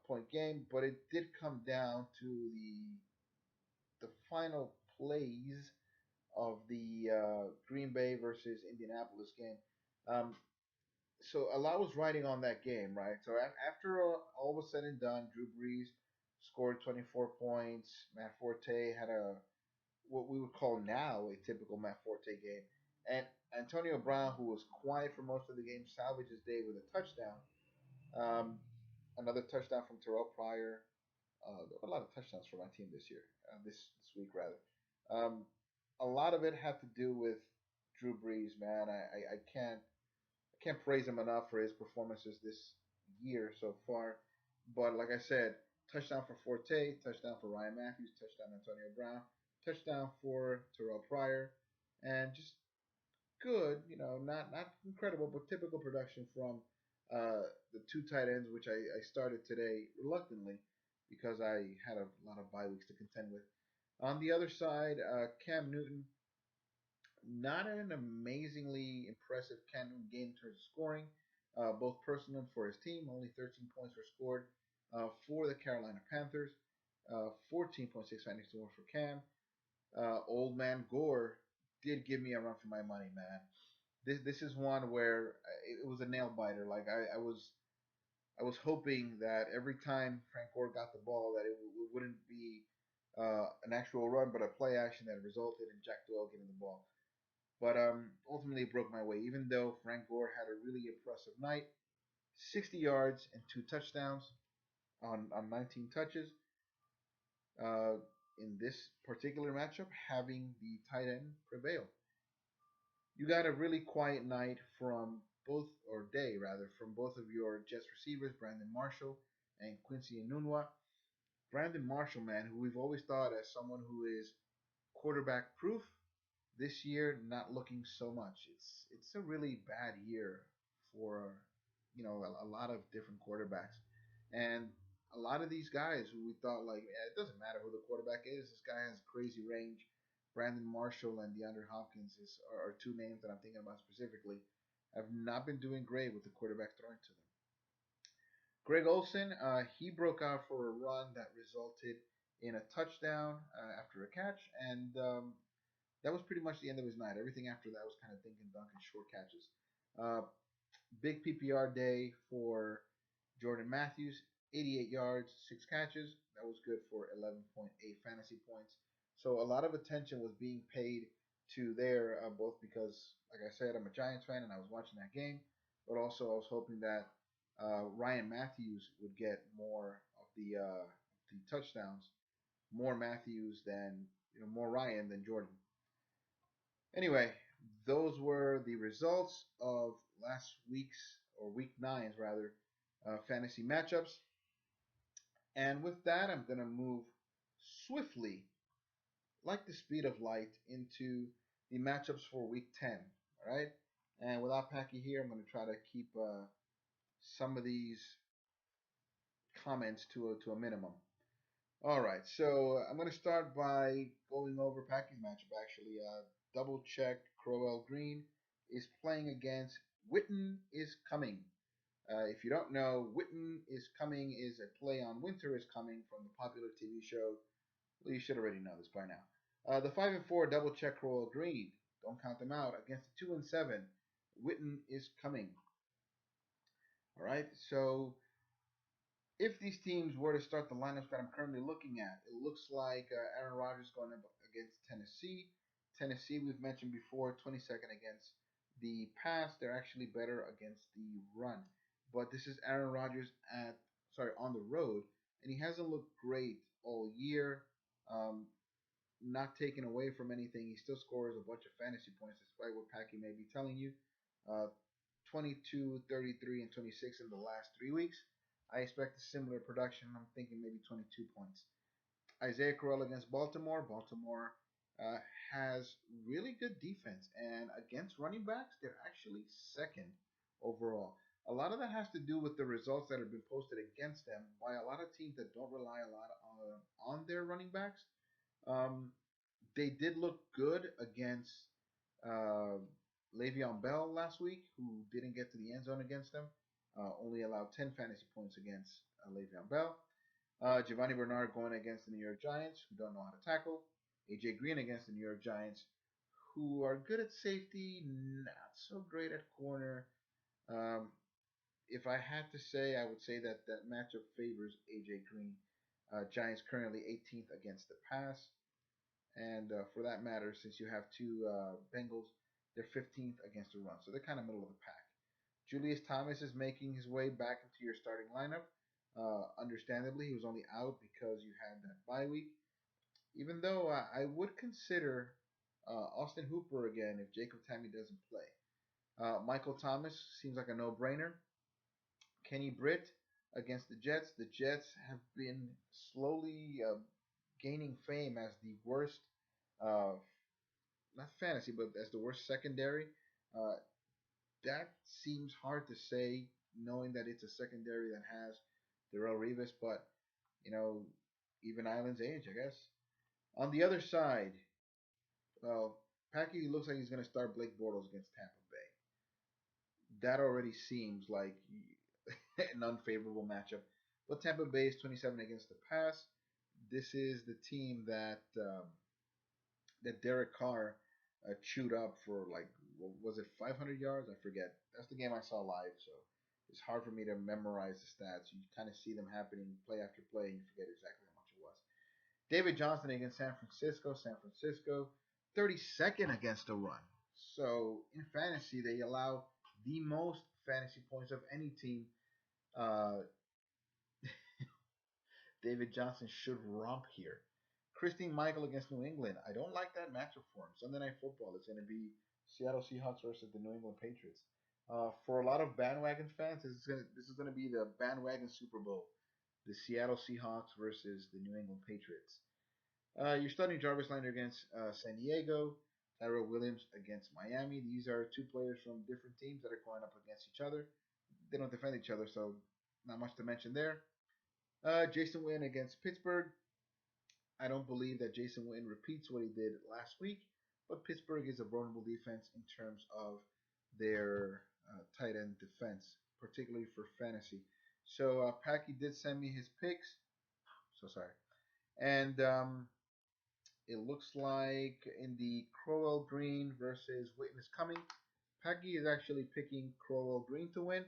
point game, but it did come down to the final plays of the Green Bay versus Indianapolis game. Um, so a lot was riding on that game, right? So after all was said and done, Drew Brees scored 24 points. Matt Forte had a what we would call now a typical Matt Forte game, and Antonio Brown, who was quiet for most of the game, salvaged his day with a touchdown. Another touchdown from Terrell Pryor. There were a lot of touchdowns for my team this year, this week rather. A lot of it had to do with Drew Brees, man. I can't praise him enough for his performances this year so far. But like I said, touchdown for Forte, touchdown for Ryan Matthews, touchdown Antonio Brown, touchdown for Terrell Pryor, and just good, not incredible, but typical production from the two tight ends, which I started today reluctantly because I had a lot of bye weeks to contend with. On the other side, Cam Newton, not an amazingly impressive Cam Newton game in terms of scoring, both personal and for his team. Only 13 points were scored for the Carolina Panthers, 14.6 fantasy points for Cam. Old man Gore did give me a run for my money, man. This is one where it was a nail biter. Like I was hoping that every time Frank Gore got the ball, that it wouldn't be an actual run, but a play action that resulted in Jack Doyle getting the ball. But ultimately, it broke my way. Even though Frank Gore had a really impressive night, 60 yards and 2 touchdowns on 19 touches. In this particular matchup, having the tight end prevail. You got a really quiet night from both, or day rather, from both of your Jets receivers, Brandon Marshall and Quincy Enunwa. Brandon Marshall, man, who we've always thought as someone who is quarterback proof, this year not looking so much. It's a really bad year for a lot of different quarterbacks, and a lot of these guys who we thought like it doesn't matter who the quarterback is. This guy has crazy range. Brandon Marshall and DeAndre Hopkins are two names that I'm thinking about specifically. Have not been doing great with the quarterback throwing to them. Greg Olsen, he broke out for a run that resulted in a touchdown after a catch, and that was pretty much the end of his night. Everything after that was kind of dink and dunk and short catches. Uh, big PPR day for Jordan Matthews, 88 yards, 6 catches. That was good for 11.8 fantasy points. So a lot of attention was being paid to there, both because, like I said, I'm a Giants fan and I was watching that game, but also I was hoping that Ryan Matthews would get more of the touchdowns, more Matthews than more Ryan than Jordan. Anyway, those were the results of last week's, or week nine's rather, fantasy matchups. And with that, I'm going to move swiftly, like the speed of light, into the matchups for week 10. All right. And without Packy here, I'm going to try to keep some of these comments to a minimum. All right, so I'm going to start by going over Packy's matchup, actually. Double check Crowell Green is playing against Witten is Coming. If you don't know, Witten is Coming is a play on Winter is Coming from the popular TV show. Well, you should already know this by now. The 5-4 double check Crowell Green. Don't count them out. Against the 2-7, Witten is Coming. All right, so if these teams were to start the lineups that I'm currently looking at, it looks like Aaron Rodgers going up against Tennessee. Tennessee, we've mentioned before, 22nd against the pass. They're actually better against the run. But this is Aaron Rodgers on the road, and he hasn't looked great all year. Um, Not taken away from anything, he still scores a bunch of fantasy points despite what Packy may be telling you. Uh, 22, 33, and 26 in the last 3 weeks. I expect a similar production. I'm thinking maybe 22 points. Isaiah Crowell against Baltimore. Baltimore uh, has really good defense, and against running backs, they're actually second overall. A lot of that has to do with the results that have been posted against them by a lot of teams that don't rely a lot on their running backs. Um, they did look good against uh, Le'Veon Bell last week, who didn't get to the end zone against them. Only allowed 10 fantasy points against Le'Veon Bell. Giovanni Bernard going against the New York Giants, who don't know how to tackle. AJ Green against the New York Giants, who are good at safety, not so great at corner. Um, if I had to say, I would say that that matchup favors AJ Green. Giants currently 18th against the pass. And for that matter, since you have two Bengals, they're 15th against the run. So they're kind of middle of the pack. Julius Thomas is making his way back into your starting lineup. Understandably, he was only out because you had that bye week. Even though I would consider Austin Hooper again if Jacob Tammy doesn't play. Michael Thomas seems like a no-brainer. Kenny Britt against the Jets. The Jets have been slowly gaining fame as the worst, uh, not fantasy, but as the worst secondary. Uh, that seems hard to say, knowing that it's a secondary that has Darrell Revis, but you know, even Island's age, I guess. On the other side, well, Packy looks like he's going to start Blake Bortles against Tampa Bay. That already seems like an unfavorable matchup. But Tampa Bay is 27 against the pass. This is the team that Derek Carr chewed up for, like, what was it, 500 yards? I forget. That's the game I saw live, so it's hard for me to memorize the stats. You kind of see them happening play after play, and you forget exactly how much it was. David Johnson against San Francisco. San Francisco, 32nd against the run. So in fantasy, they allow the most fantasy points of any team. Uh, David Johnson should romp here. Christine Michael against New England. I don't like that matchup for him. Sunday Night Football is going to be Seattle Seahawks versus the New England Patriots. For a lot of bandwagon fans, this is going to be the bandwagon Super Bowl. The Seattle Seahawks versus the New England Patriots. You're starting Jarvis Landry against San Diego. Tyrell Williams against Miami. These are two players from different teams that are going up against each other. They don't defend each other, so not much to mention there. Jason Witten against Pittsburgh. I don't believe that Jason Witten repeats what he did last week, but Pittsburgh is a vulnerable defense in terms of their tight end defense, particularly for fantasy. So Packy did send me his picks. So sorry. And it looks like in the Crowell Green versus Witten is coming. Packy is actually picking Crowell Green to win.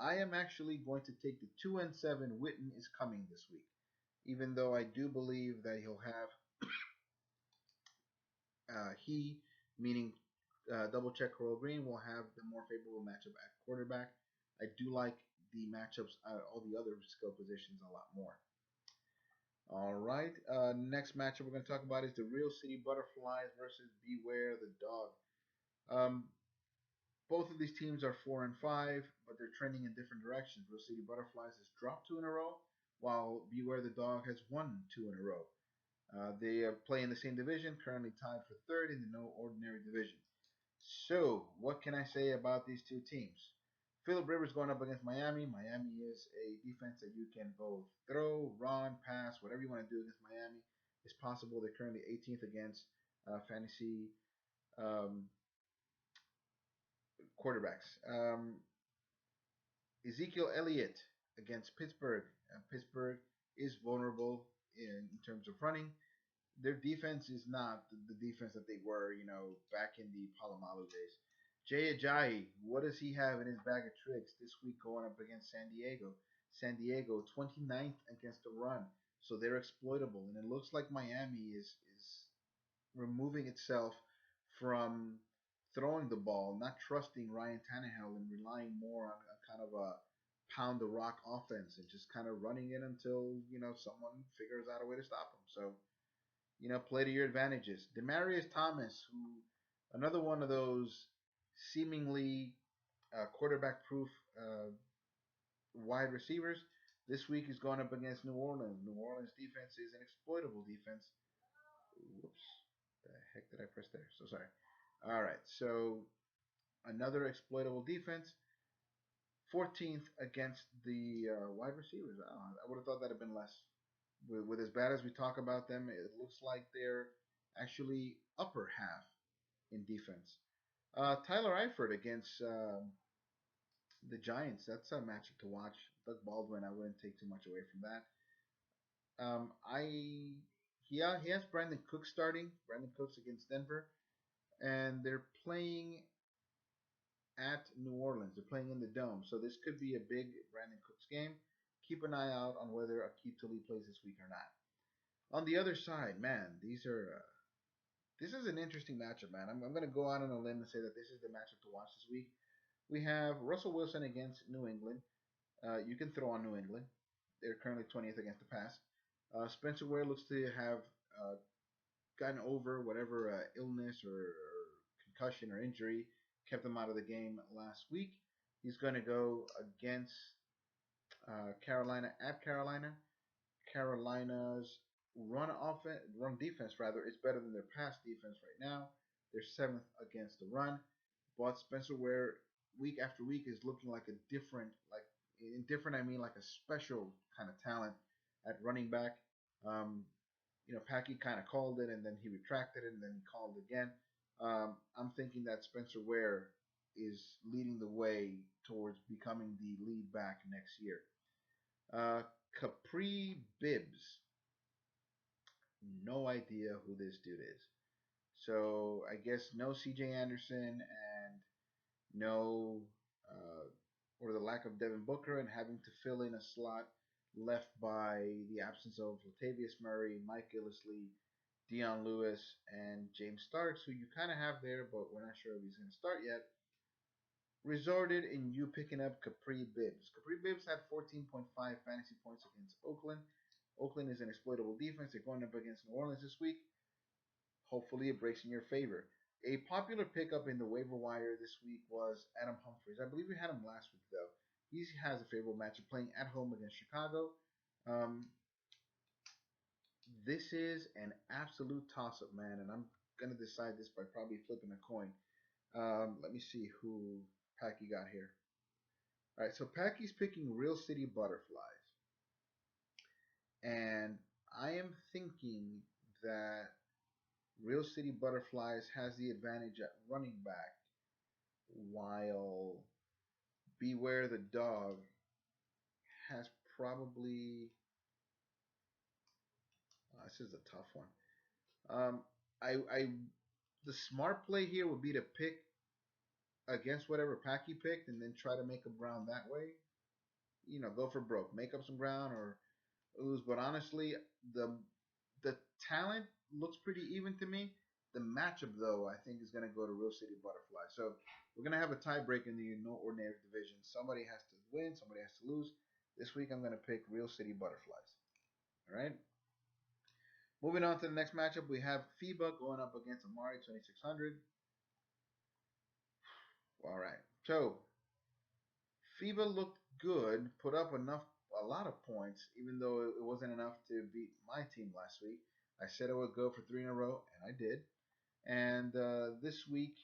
I am actually going to take the 2-7 Witten is coming this week, even though I do believe that he'll have meaning double check Crowell Green, will have the more favorable matchup at quarterback. I do like the matchups at all the other skill positions a lot more. All right. Next matchup we're going to talk about is the Real City Butterflies versus Beware the Dog. Um, both of these teams are 4-5, but they're trending in different directions. Real City Butterflies has dropped 2 in a row, while Beware the Dog has won 2 in a row. They play in the same division, currently tied for third in the No Ordinary division. So, what can I say about these two teams? Philip Rivers going up against Miami. Miami is a defense that you can both throw, run, pass, whatever you want to do against Miami is possible. They're currently 18th against fantasy quarterbacks. Ezekiel Elliott against Pittsburgh. Pittsburgh is vulnerable in terms of running. Their defense is not the defense that they were, back in the Palomalu days. Jay Ajayi, what does he have in his bag of tricks this week going up against San Diego? San Diego, 29th against the run, so they're exploitable. And it looks like Miami is removing itself from throwing the ball, not trusting Ryan Tannehill and relying more on a kind of a pound the rock offense and just kind of running it until someone figures out a way to stop them. So play to your advantages. Demarius Thomas, who another one of those seemingly quarterback-proof wide receivers. This week is going up against New Orleans. New Orleans defense is an exploitable defense. Whoops, the heck did I press there? So sorry. All right, so another exploitable defense. 14th against the wide receivers. I would have thought that had been less. With as bad as we talk about them, it looks like they're actually upper half in defense. Tyler Eifert against the Giants. That's a matchup to watch. Doug Baldwin, I wouldn't take too much away from that. He has Brandon Cooks starting. Brandon Cooks against Denver, and they're playing at New Orleans. They're playing in the Dome, so this could be a big Brandon Cooks game. Keep an eye out on whether Aqib Talib plays this week or not. On the other side, man, this is an interesting matchup, man. I'm going to go out on a limb and say that this is the matchup to watch this week. We have Russell Wilson against New England. You can throw on New England. They're currently 20th against the pass. Spencer Ware looks to have gotten over whatever illness or concussion or injury kept him out of the game last week. He's going to go against Carolina at Carolina. Carolina's run defense is better than their pass defense right now. They're 7th against the run, but Spencer Ware week after week is looking like a different, I mean like a special kind of talent at running back. Packy kind of called it and then he retracted it and then he called again. I'm thinking that Spencer Ware is leading the way towards becoming the lead back next year. Capri Bibbs. No idea who this dude is. So I guess no CJ Anderson and no, or the lack of Devin Booker and having to fill in a slot left by the absence of Latavius Murray, Mike Gillislee, Dion Lewis, and James Starks, who you kind of have there, but we're not sure if he's going to start yet, resulted in you picking up Capri Bibbs. Capri Bibbs had 14.5 fantasy points against Oakland. Oakland is an exploitable defense. They're going up against New Orleans this week. Hopefully it breaks in your favor. A popular pickup in the waiver wire this week was Adam Humphries. I believe we had him last week, though. He has a favorable matchup playing at home against Chicago. This is an absolute toss-up, man, and I'm going to decide this by probably flipping a coin. Let me see who Packy got here. All right, so Packy's picking Real City Butterflies. And I am thinking that Real City Butterflies has the advantage at running back, while Beware the Dog has probably. This is a tough one. The smart play here would be to pick against whatever pack you picked and then try to make up ground that way. Go for broke, make up some ground or lose. But honestly, the talent looks pretty even to me. The matchup, though, I think is going to go to Real City Butterfly. So we're going to have a tie break in the No Ordinary division. Somebody has to win. Somebody has to lose. This week, I'm going to pick Real City Butterflies. All right. Moving on to the next matchup, we have FIBA going up against Amari 2600. All right. So FIBA looked good, put up a lot of points, even though it wasn't enough to beat my team last week. I said I would go for 3 in a row, and I did. And this week,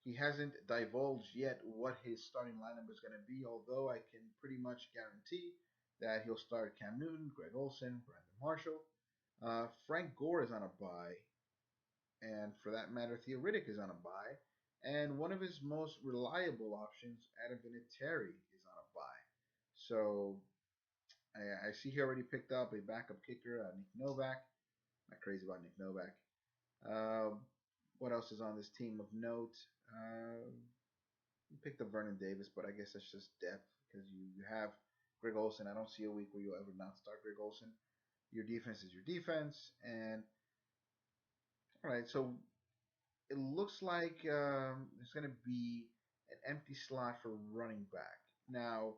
he hasn't divulged yet what his starting lineup is going to be, although I can pretty much guarantee that he'll start Cam Newton, Greg Olsen, Brandon Marshall. Frank Gore is on a bye, and for that matter, Theo Riddick is on a bye. And one of his most reliable options, Adam Vinatieri, is on a bye. So I see he already picked up a backup kicker, Nick Novak. Not crazy about Nick Novak. What else is on this team of note? You picked up Vernon Davis, but I guess that's just depth because you have Greg Olsen. I don't see a week where you'll ever not start Greg Olsen. Your defense is your defense. And all right, so it looks like there's going to be an empty slot for running back. Now,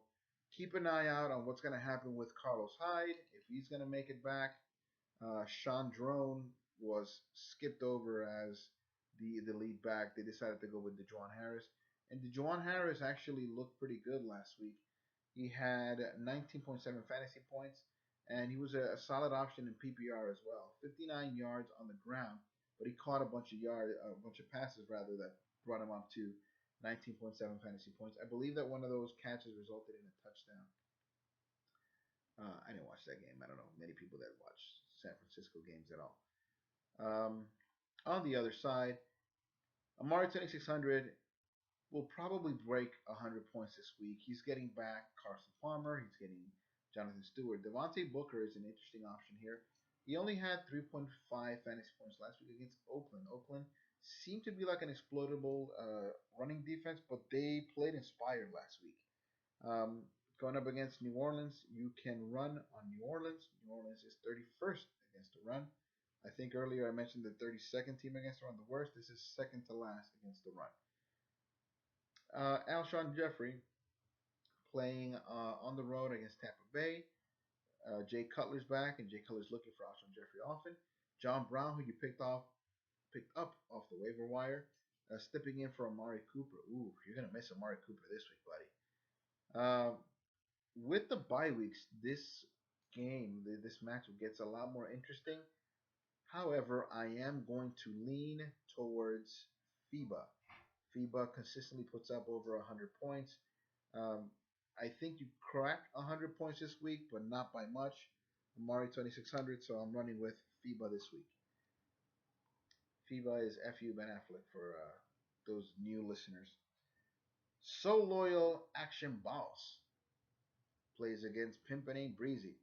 keep an eye out on what's going to happen with Carlos Hyde if he's going to make it back. Sean Drone was skipped over as the lead back. They decided to go with DeJuan Harris, and DeJuan Harris actually looked pretty good last week. He had 19.7 fantasy points, and he was a solid option in PPR as well. 59 yards on the ground, but he caught a bunch of passes rather that brought him up to 19.7 fantasy points. I believe that one of those catches resulted in a touchdown. I didn't watch that game. I don't know many people that watch San Francisco games at all. On the other side, Amari 2600 will probably break 100 points this week. He's getting back Carson Palmer. He's getting Jonathan Stewart. Devontae Booker is an interesting option here. He only had 3.5 fantasy points last week against Oakland. Oakland seemed to be like an explodable running defense, but they played inspired last week. Um, Going up against New Orleans, you can run on New Orleans. New Orleans is 31st against the run. I think earlier I mentioned the 32nd team against the run, the worst. This is second to last against the run. Alshon Jeffrey playing on the road against Tampa Bay. Jay Cutler's back, and Jay Cutler's looking for Alshon Jeffrey often. John Brown, who you picked up off the waiver wire, stepping in for Amari Cooper. Ooh, you're gonna miss Amari Cooper this week, buddy. With the bye weeks, this matchup gets a lot more interesting. However, I am going to lean towards FIBA. FIBA consistently puts up over 100 points. Um, I think you crack 100 points this week, but not by much. Amari 2600, so I'm running with FIBA this week. FIBA is FU Ben Affleck for those new listeners. So Loyal Action Boss plays against Pimpin' Breezy.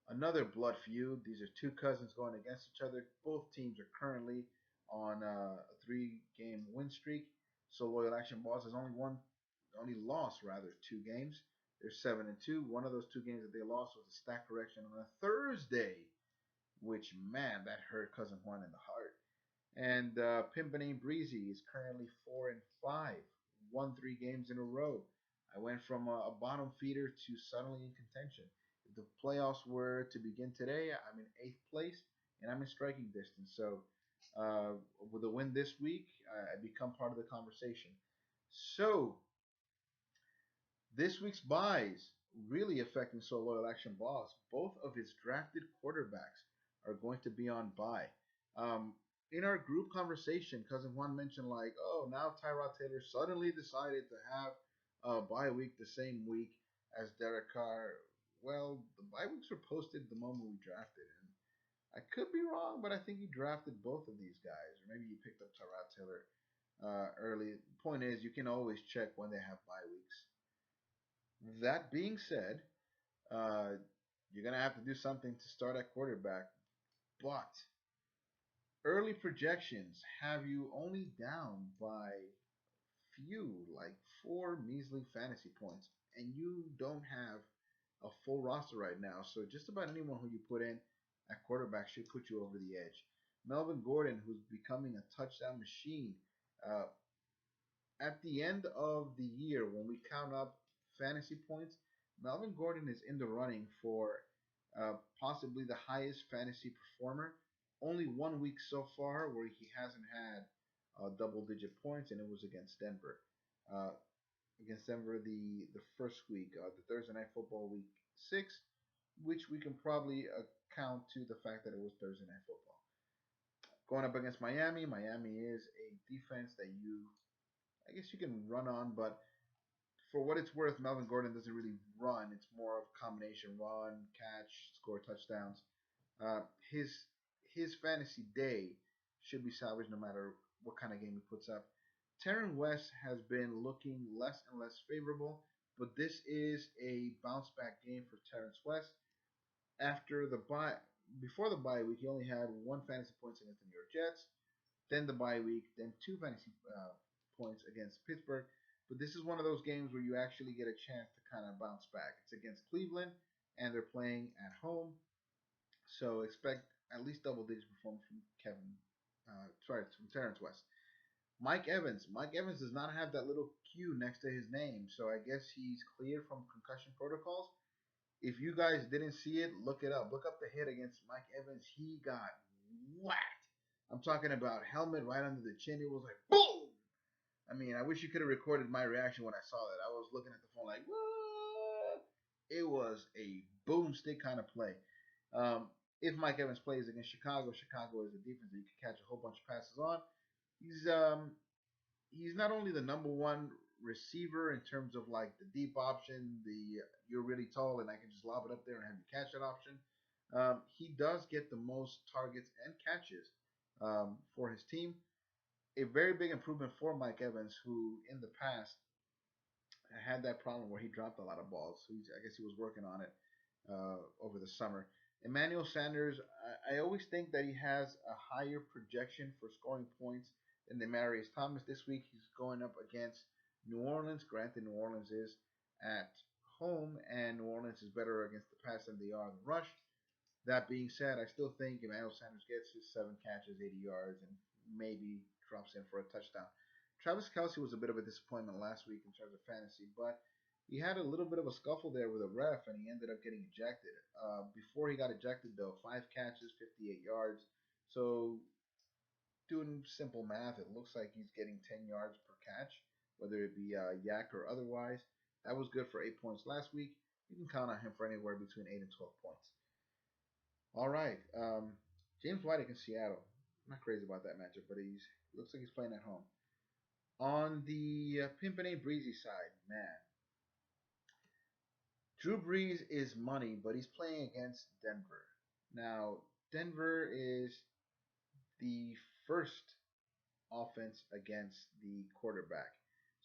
Another blood feud. These are two cousins going against each other. Both teams are currently on a 3-game win streak. So Loyal Action Boss has only lost rather 2 games. They're 7-2. One of those 2 games that they lost was a stack correction on a Thursday, which man, that hurt cousin Juan in the heart. And Pimpin' Breezy is currently 4-5, won 3 games in a row. I went from a bottom feeder to suddenly in contention. If the playoffs were to begin today, I'm in 8th place and I'm in striking distance. So with a win this week, I become part of the conversation. So this week's buys really affecting So Loyal Action Boss. Both of his drafted quarterbacks are going to be on bye. In our group conversation, Cousin Juan mentioned like, oh, now Tyrod Taylor suddenly decided to have a bye week the same week as Derek Carr. Well, the bye weeks were posted the moment we drafted, and I could be wrong, but I think he drafted both of these guys, or maybe he picked up Tyrod Taylor early. Point is, you can always check when they have bye weeks. That being said, you're gonna have to do something to start at quarterback, but early projections have you only down by few, like 4 measly fantasy points, and you don't have a full roster right now. So just about anyone who you put in at quarterback should put you over the edge. Melvin Gordon, who's becoming a touchdown machine. Uh, at the end of the year, when we count up fantasy points, Melvin Gordon is in the running for possibly the highest fantasy performer. Only 1 week so far where he hasn't had double-digit points, and it was against Denver. Uh, against Denver, the first week, the Thursday Night Football Week 6, which we can probably account to the fact that it was Thursday Night Football. Going up against Miami, Miami is a defense that I guess you can run on, but for what it's worth, Melvin Gordon doesn't really run. It's more of combination run, catch, score touchdowns. Uh, his his fantasy day should be salvaged no matter what kind of game he puts up. Terran West has been looking less and less favorable, but this is a bounce back game for Terrence West. After the bye, before the bye week, he only had 1 fantasy points against the New York Jets. Then the bye week, then 2 fantasy points against Pittsburgh. But this is one of those games where you actually get a chance to kind of bounce back. It's against Cleveland, and they're playing at home. So expect at least double-digit performance from from Terrence West. Mike Evans. Mike Evans does not have that little Q next to his name, so I guess he's cleared from concussion protocols. If you guys didn't see it, look it up. Look up the hit against Mike Evans. He got whacked. I'm talking about helmet right under the chin. It was like boom. I mean, I wish you could have recorded my reaction when I saw that. I was looking at the phone like, what? It was a boomstick kind of play. Um, if Mike Evans plays against Chicago, Chicago is a defense that you can catch a whole bunch of passes on. He's he's not only the number one receiver in terms of like the deep option, the you're really tall and I can just lob it up there and have you catch that option. He does get the most targets and catches for his team. A very big improvement for Mike Evans, who in the past had that problem where he dropped a lot of balls. So I guess he was working on it over the summer. Emmanuel Sanders, I always think that he has a higher projection for scoring points than Demaryius Thomas. This week he's going up against New Orleans. Granted, New Orleans is at home, and New Orleans is better against the pass than they are in the rush. That being said, I still think Emmanuel Sanders gets his 7 catches, 80 yards, and maybe drops in for a touchdown. Travis Kelce was a bit of a disappointment last week in terms of fantasy, but he had a little bit of a scuffle there with a ref, and he ended up getting ejected. Before he got ejected, though, 5 catches, 58 yards. So, doing simple math, it looks like he's getting 10 yards per catch, whether it be yak or otherwise. That was good for 8 points last week. You can count on him for anywhere between 8 and 12 points. All right. James White against Seattle. I'm not crazy about that matchup, but he looks like he's playing at home. On the Pimpin' Breezy side, man, Drew Brees is money, but he's playing against Denver. Now, Denver is the first offense against the quarterback.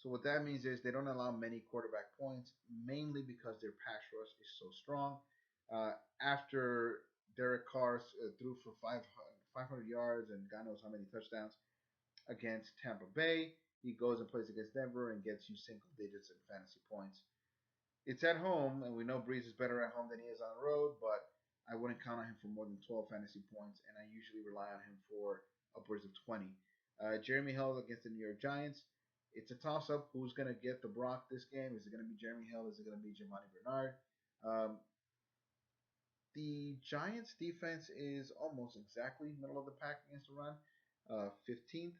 So what that means is they don't allow many quarterback points, mainly because their pass rush is so strong. After Derek Carr threw for 500 yards and God knows how many touchdowns against Tampa Bay, he goes and plays against Denver and gets you single digits in fantasy points. It's at home, and we know Breeze is better at home than he is on the road, but I wouldn't count on him for more than 12 fantasy points, and I usually rely on him for upwards of 20. Jeremy Hill against the New York Giants. It's a toss-up. Who's going to get the Brock this game? Is it going to be Jeremy Hill? Is it going to be Giovanni Bernard? The Giants' defense is almost exactly middle of the pack against the run, 15th.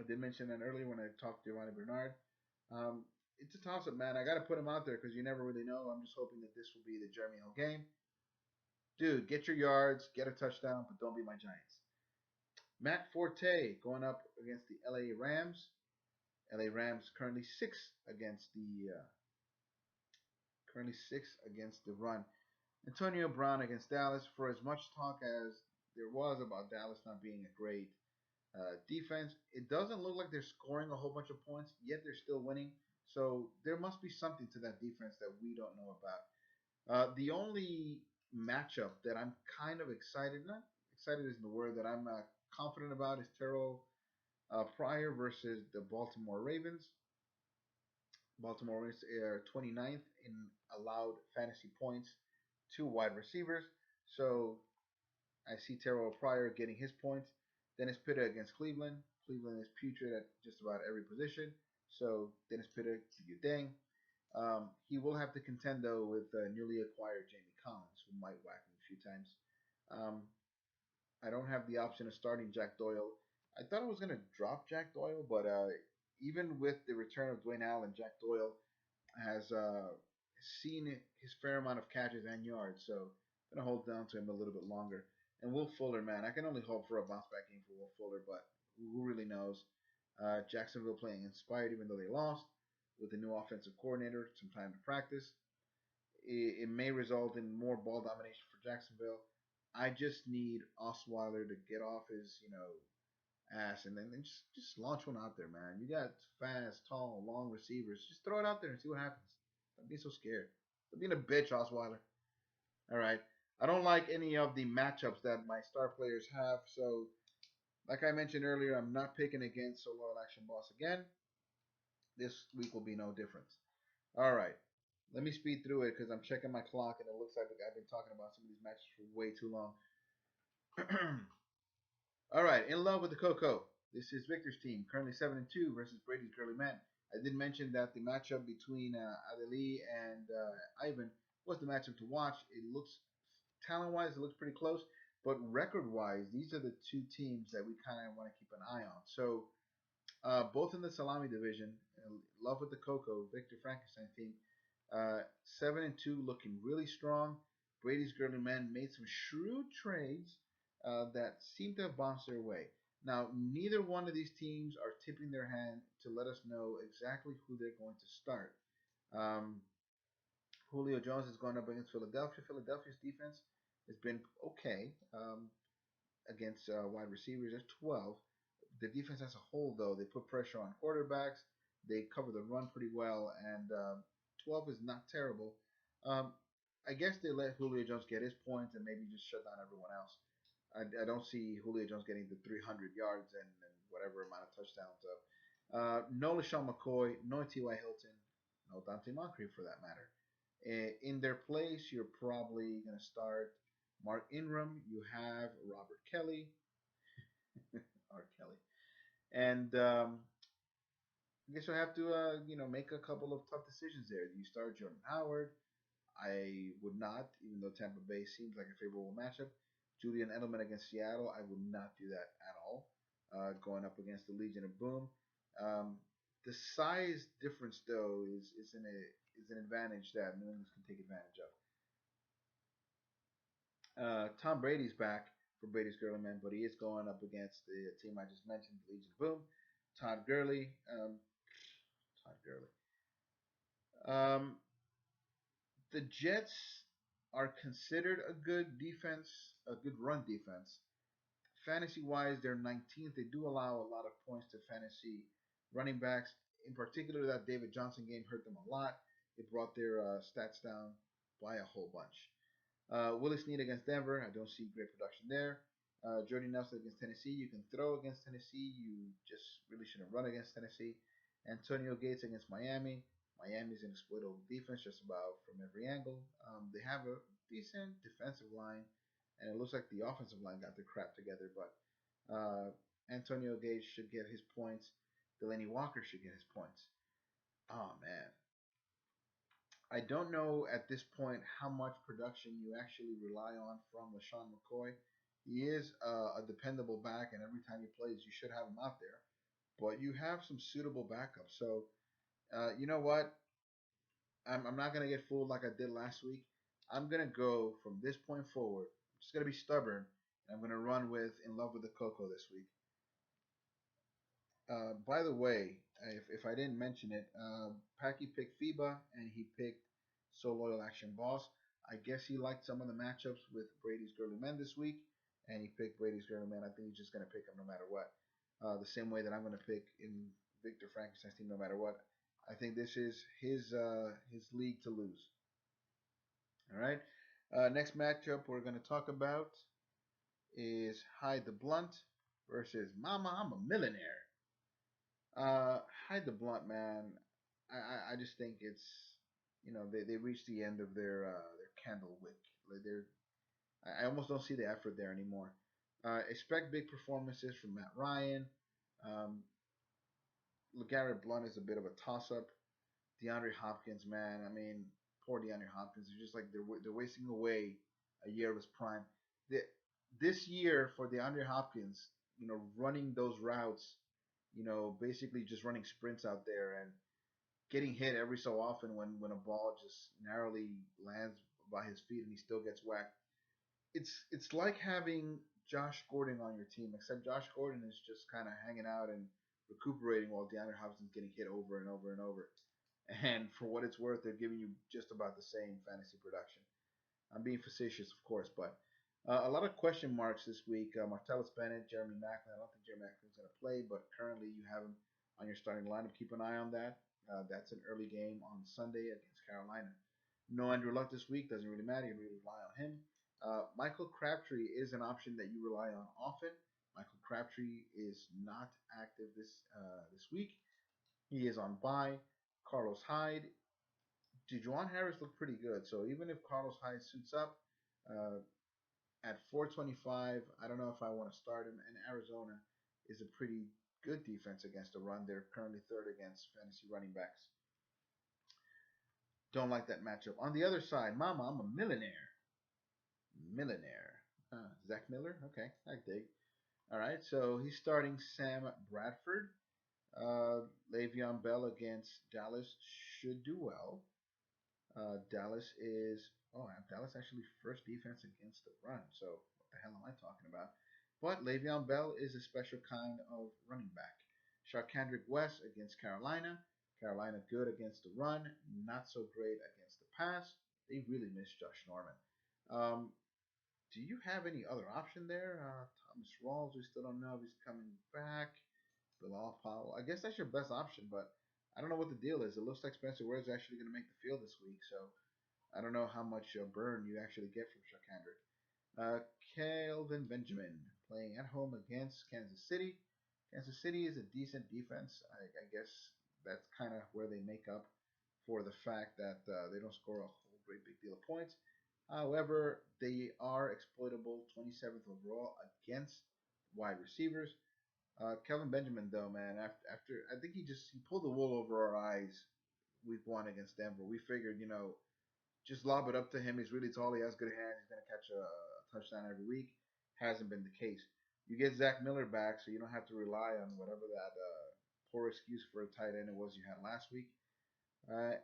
I did mention that earlier when I talked to Giovanni Bernard. It's a toss-up, man. I got to put him out there because you never really know. I'm just hoping that this will be the Jeremy Hill game. Dude, get your yards, get a touchdown, but don't be my Giants. Matt Forte going up against the LA Rams. LA Rams currently sixth against the run. Antonio Brown against Dallas. For as much talk as there was about Dallas not being a great defense, it doesn't look like they're scoring a whole bunch of points, yet they're still winning. So there must be something to that defense that we don't know about. The only matchup that I'm kind of not excited isn't the word, that I'm confident about is Terrell Pryor versus the Baltimore Ravens. Baltimore Ravens are 29th in allowed fantasy points to wide receivers. So I see Terrell Pryor getting his points. Dennis Pitta against Cleveland. Cleveland is putrid at just about every position. So Dennis Pitta, you dang. He will have to contend, though, with newly acquired Jamie Collins, who might whack him a few times. I don't have the option of starting Jack Doyle. I thought I was going to drop Jack Doyle, but even with the return of Dwayne Allen, Jack Doyle has seen his fair amount of catches and yards. So I'm going to hold down to him a little bit longer. And Will Fuller, man, I can only hope for a bounce-back game for Will Fuller, but who really knows? Jacksonville playing inspired even though they lost, with a new offensive coordinator, some time to practice. It may result in more ball domination for Jacksonville. I just need Osweiler to get off his, ass and then just launch one out there, man. You got fast, tall, long receivers. Just throw it out there and see what happens. Don't be so scared. Don't be a bitch, Osweiler. All right. I don't like any of the matchups that my star players have, so like I mentioned earlier, I'm not picking against So Loyal Action Boss again. This week will be no different. All right. Let me speed through it because I'm checking my clock and it looks like I've been talking about some of these matches for way too long. All right. In love with the Coco. This is Victor's team, currently 7-2 versus Brady's Curly Men. I did mention that the matchup between Adeli and Ivan was the matchup to watch. It looks talent-wise, it looks pretty close, but record-wise, these are the two teams that we kind of want to keep an eye on. So both in the salami division, love with the Coco, Victor Frankenstein team, 7-2, looking really strong. Brady's Girly Men made some shrewd trades that seem to have bounced their way. Now, neither one of these teams are tipping their hand to let us know exactly who they're going to start. Um, Julio Jones is going up against Philadelphia. Philadelphia's defense has been okay against wide receivers. There's 12. The defense as a whole, though, they put pressure on quarterbacks. They cover the run pretty well, and 12 is not terrible. Um, I guess they let Julio Jones get his points and maybe just shut down everyone else. I don't see Julio Jones getting the 300 yards and whatever amount of touchdowns. No LaShawn McCoy, no T.Y. Hilton, no Dante Moncrief for that matter. In their place, you're probably going to start Mark Ingram. You have Robert Kelly, R. Kelly, and I guess you'll have to make a couple of tough decisions there. Do you start Jordan Howard? I would not, even though Tampa Bay seems like a favorable matchup. Julian Edelman against Seattle, I would not do that at all. Going up against the Legion of Boom. The size difference, though, is an advantage that New England can take advantage of. Tom Brady's back for Brady's Girly Men, but he is going up against the team I just mentioned, the Legion of Boom. Todd Gurley. Todd Gurley. The Jets are considered a good defense, a good run defense. Fantasy wise, they're 19th. They do allow a lot of points to fantasy running backs. In particular, that David Johnson game hurt them a lot. It brought their stats down by a whole bunch. Willie Snead against Denver. I don't see great production there. Jordy Nelson against Tennessee. You can throw against Tennessee. You just really shouldn't run against Tennessee. Antonio Gates against Miami. Miami's an exploitable defense just about from every angle. They have a decent defensive line, and it looks like the offensive line got their crap together. But Antonio Gates should get his points. Delaney Walker should get his points. Oh man, I don't know at this point how much production you actually rely on from LaShawn McCoy. He is a dependable back, and every time he plays, you should have him out there. But you have some suitable backups. So, you know what? I'm not going to get fooled like I did last week. I'm going to go from this point forward. I'm just going to be stubborn, and I'm going to run with In Love with the Coco this week. By the way, if I didn't mention it, Packy picked FIBA and he picked So Loyal Action Boss. I guess he liked some of the matchups with Brady's Girly Men this week, and he picked Brady's Girly Men. I think he's just going to pick him no matter what. The same way that I'm going to pick in Victor Frankenstein's team no matter what. I think this is his league to lose. All right. Next matchup we're going to talk about is Hide the Blunt versus Mama, I'm a Millionaire. Hide the Blunt, man. I just think it's they reached the end of their candle wick. Like I almost don't see the effort there anymore. Expect big performances from Matt Ryan. Um, LeGarrette Blunt is a bit of a toss up. DeAndre Hopkins, man. I mean, poor DeAndre Hopkins. It's just like they're wasting away a year of his prime. This year for DeAndre Hopkins, running those routes, basically just running sprints out there and getting hit every so often when a ball just narrowly lands by his feet and he still gets whacked. It's like having Josh Gordon on your team, except Josh Gordon is just kind of hanging out and recuperating while DeAndre Hopkins getting hit over and over and over. And for what it's worth, they're giving you just about the same fantasy production. I'm being facetious, of course, but a lot of question marks this week. Martellus Bennett, Jeremy Maclin. I don't think Jeremy Maclin's going to play, but currently you have him on your starting lineup. Keep an eye on that. That's an early game on Sunday against Carolina. No Andrew Luck this week. Doesn't really matter. You really rely on him. Michael Crabtree is an option that you rely on often. Michael Crabtree is not active this week. He is on bye. Carlos Hyde. DeJuan Harris looked pretty good. So even if Carlos Hyde suits up at 425, I don't know if I want to start him. And Arizona is a pretty good defense against the run. They're currently third against fantasy running backs. Don't like that matchup. On the other side, Mama, I'm a millionaire. Millionaire. Zach Miller? Okay, I dig. All right, so he's starting Sam Bradford. Le'Veon Bell against Dallas should do well. Dallas is Dallas actually first defense against the run. So what the hell am I talking about? But Le'Veon Bell is a special kind of running back. Sharkandrick West against Carolina. Carolina good against the run, not so great against the pass. They really miss Josh Norman. Um, do you have any other option there? Thomas Rawls, we still don't know if he's coming back. Bilal Powell. I guess that's your best option, but I don't know what the deal is. It looks like Spencer Ware's actually going to make the field this week, so I don't know how much burn you actually get from Sharkandrick. Kelvin Benjamin playing at home against Kansas City. Kansas City is a decent defense. I guess that's kind of where they make up for the fact that they don't score a whole great big deal of points. However, they are exploitable, 27th overall against wide receivers. Kelvin Benjamin, though, man, after I think he pulled the wool over our eyes week one against Denver. We figured, just lob it up to him. He's really tall. He has good hands. He's going to catch a touchdown every week. Hasn't been the case. You get Zach Miller back, so you don't have to rely on whatever that poor excuse for a tight end it was you had last week.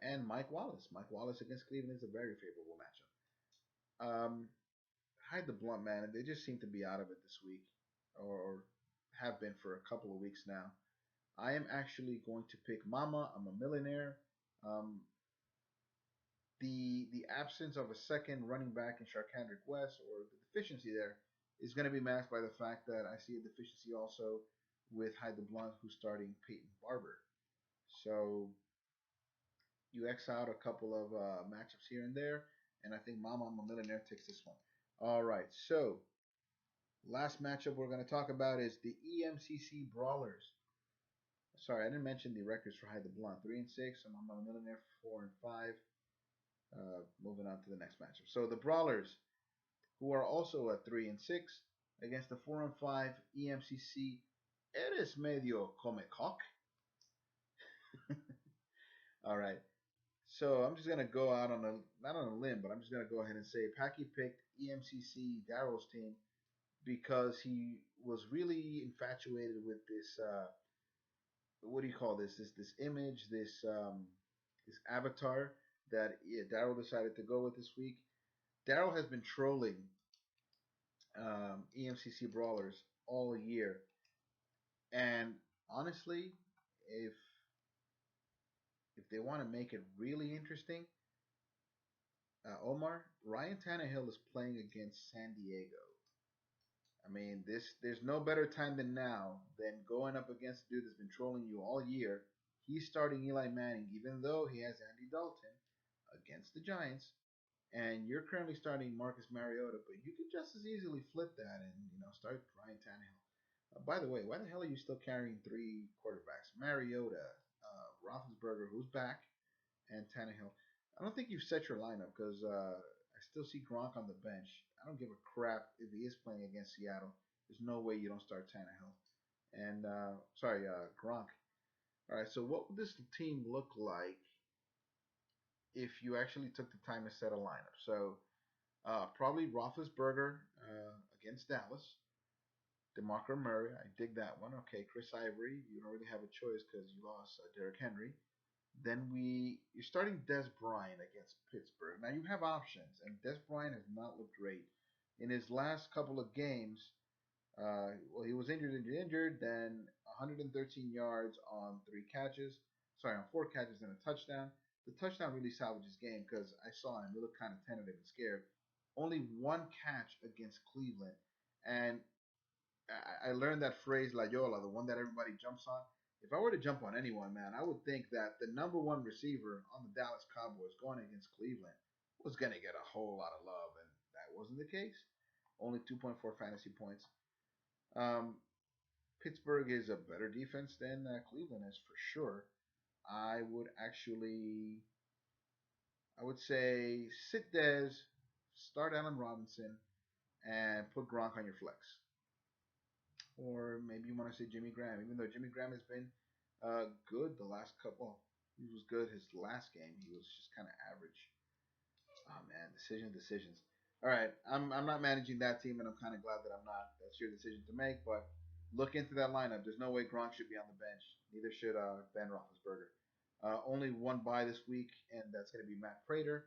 And Mike Wallace. Mike Wallace against Cleveland is a very favorable matchup. Hide the blunt, man. They just seem to be out of it this week, or have been for a couple of weeks now. I am actually going to pick Mama. I'm a millionaire. Um, the absence of a second running back in Sharkandrick West, or the deficiency there, is going to be masked by the fact that I see a deficiency also with Hyde the Blunt, who's starting Peyton Barber. So you X out a couple of matchups here and there, and I think Mama I'm a Millionaire takes this one. All right, so last matchup we're going to talk about is the EMCC Brawlers. Sorry, I didn't mention the records for Hyde the Blunt. 3-6. I'm a Millionaire 4-5. Moving on to the next matchup. So the Brawlers, who are also at 3-6, against the 4-5 EMCC. Eres medio come cock. All right. So I'm just gonna go out on a not on a limb, but I'm just gonna go ahead and say Packy picked EMCC Daryl's team because he was really infatuated with this. What do you call this? This image, this avatar that Daryl decided to go with this week. Daryl has been trolling EMCC Brawlers all year, and honestly, if they want to make it really interesting, Omar, Ryan Tannehill is playing against San Diego. I mean, there's no better time than now than going up against a dude that's been trolling you all year. He's starting Eli Manning, even though he has Andy Dalton against the Giants, and you're currently starting Marcus Mariota, but you could just as easily flip that and start Ryan Tannehill. By the way, why the hell are you still carrying three quarterbacks? Mariota, Roethlisberger, who's back, and Tannehill. I don't think you've set your lineup because I still see Gronk on the bench. I don't give a crap if he is playing against Seattle. There's no way you don't start Tannehill. And Gronk. All right, so what would this team look like if you actually took the time to set a lineup? So probably Roethlisberger against Dallas. DeMarco Murray, I dig that one. Okay, Chris Ivory, you don't really have a choice because you lost Derrick Henry. Then you're starting Des Bryant against Pittsburgh. Now you have options, and Des Bryant has not looked great in his last couple of games. Well, he was injured. Then 113 yards on 4 catches and a touchdown. The touchdown really salvaged his game because I saw him. He looked kind of tentative and scared. Only one catch against Cleveland, and I learned that phrase La Yola, the one that everybody jumps on. If I were to jump on anyone, man, I would think that the number one receiver on the Dallas Cowboys going against Cleveland was going to get a whole lot of love, and that wasn't the case. Only 2.4 fantasy points. Pittsburgh is a better defense than Cleveland is for sure. I would say sit Dez, start Allen Robinson, and put Gronk on your flex. or maybe you want to say Jimmy Graham, even though Jimmy Graham has been good the last couple. He was good his last game. He was just kind of average. Oh man, decisions. All right, I'm not managing that team, and I'm kind of glad that I'm not. That's your decision to make, but look into that lineup. There's no way Gronk should be on the bench. Neither should Ben Roethlisberger. Only one bye this week, and that's going to be Matt Prater.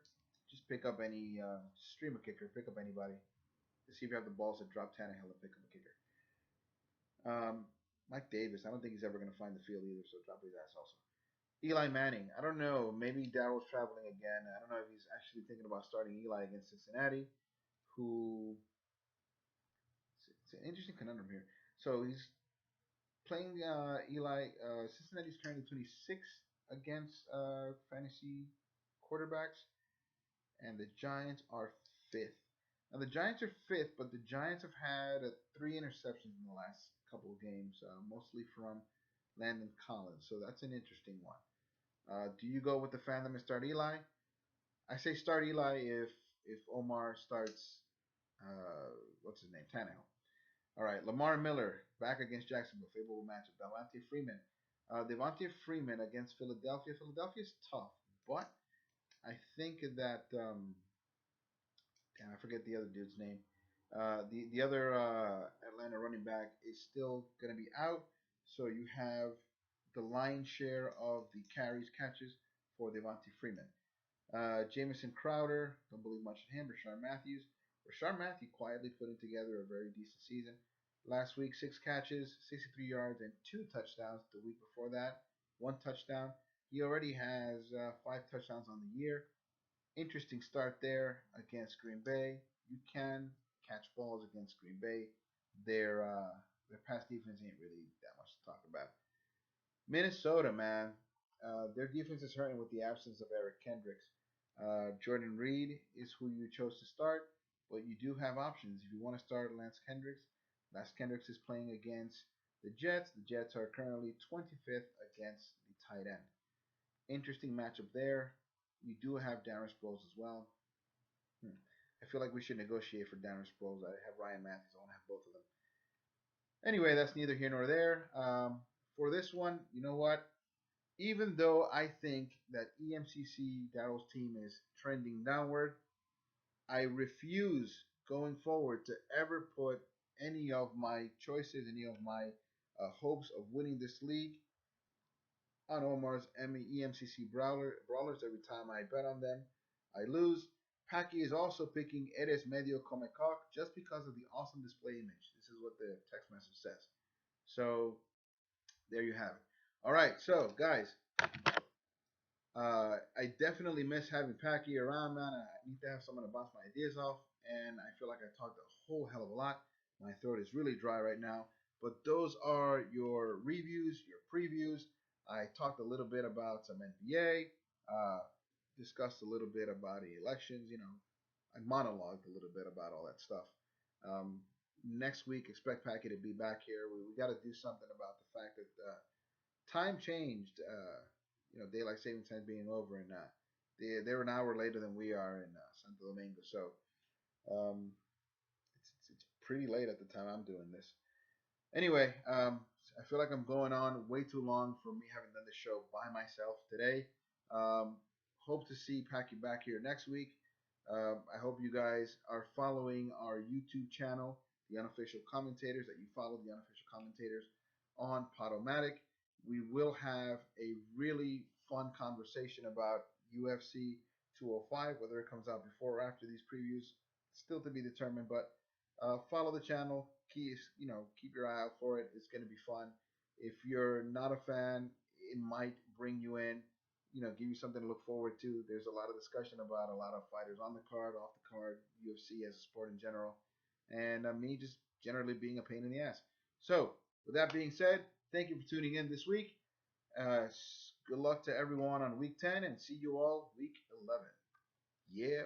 Just pick up any streamer kicker. Pick up anybody. To see if you have the balls to drop Tannehill and pick up a kicker. Mike Davis. I don't think he's ever going to find the field either, so drop his ass also. Eli Manning. I don't know. Maybe Daryl's traveling again. I don't know if he's actually thinking about starting Eli against Cincinnati, who it's an interesting conundrum here. So he's playing Eli. Cincinnati's currently 26th against fantasy quarterbacks, and the Giants are 5th. Now the Giants are 5th, but the Giants have had 3 interceptions in the last couple of games, mostly from Landon Collins. So that's an interesting one. Do you go with the fandom and start Eli? I say start Eli if Omar starts what's his name, Tannehill. All right, Lamar Miller back against Jacksonville, favorable matchup. Devontae Freeman against Philadelphia. Philadelphia's tough, but I think that damn, I forget the other dude's name. The other Atlanta running back is still going to be out, so you have the lion's share of the carries catches for Devontae Freeman. Jamison Crowder, don't believe much in him. Rashard Matthews. Rashard Matthews quietly putting together a very decent season. Last week, 6 catches, 63 yards, and 2 touchdowns. The week before that, 1 touchdown. He already has 5 touchdowns on the year. Interesting start there against Green Bay. You can catch balls against Green Bay. Their pass defense ain't really that much to talk about. Minnesota, man, their defense is hurting with the absence of Eric Kendricks. Jordan Reed is who you chose to start, but you do have options. If you want to start Lance Kendricks is playing against the Jets. The Jets are currently 25th against the tight end. Interesting matchup there. You do have Darren Sproles as well. I feel like we should negotiate for Darren Sproles. I have Ryan Matthews. I want to have both of them. Anyway, that's neither here nor there. For this one, you know what? Even though I think that EMCC Daryl's team is trending downward, I refuse going forward to ever put any of my choices, any of my hopes of winning this league on Omar's EMCC brawlers. Every time I bet on them, I lose. Packy is also picking Eres Medio Come Cock just because of the awesome display image. This is what the text message says. So there you have it. All right, so guys, I definitely miss having Packy around, man. I need to have someone to bounce my ideas off, and I feel like I talked a whole hell of a lot. My throat is really dry right now, but those are your reviews, your previews. I talked a little bit about some NBA, discussed a little bit about the elections. I monologued a little bit about all that stuff. Next week, expect Packy to be back here. We got to do something about the fact that time changed. Daylight saving time being over, and they're an hour later than we are in Santo Domingo. So it's pretty late at the time I'm doing this. Anyway, I feel like I'm going on way too long for me having done the show by myself today. Hope to see Packy back here next week. I hope you guys are following our YouTube channel, the Unofficial Commentators, that you follow the Unofficial Commentators on Podomatic. We will have a really fun conversation about UFC 205, whether it comes out before or after these previews, still to be determined. But follow the channel, keep your eye out for it. It's going to be fun. If you're not a fan, it might bring you in, give you something to look forward to. There's a lot of discussion about a lot of fighters on the card, off the card, UFC as a sport in general, and me just generally being a pain in the ass. So with that being said, thank you for tuning in this week. Good luck to everyone on week 10, and see you all week 11. Yeah.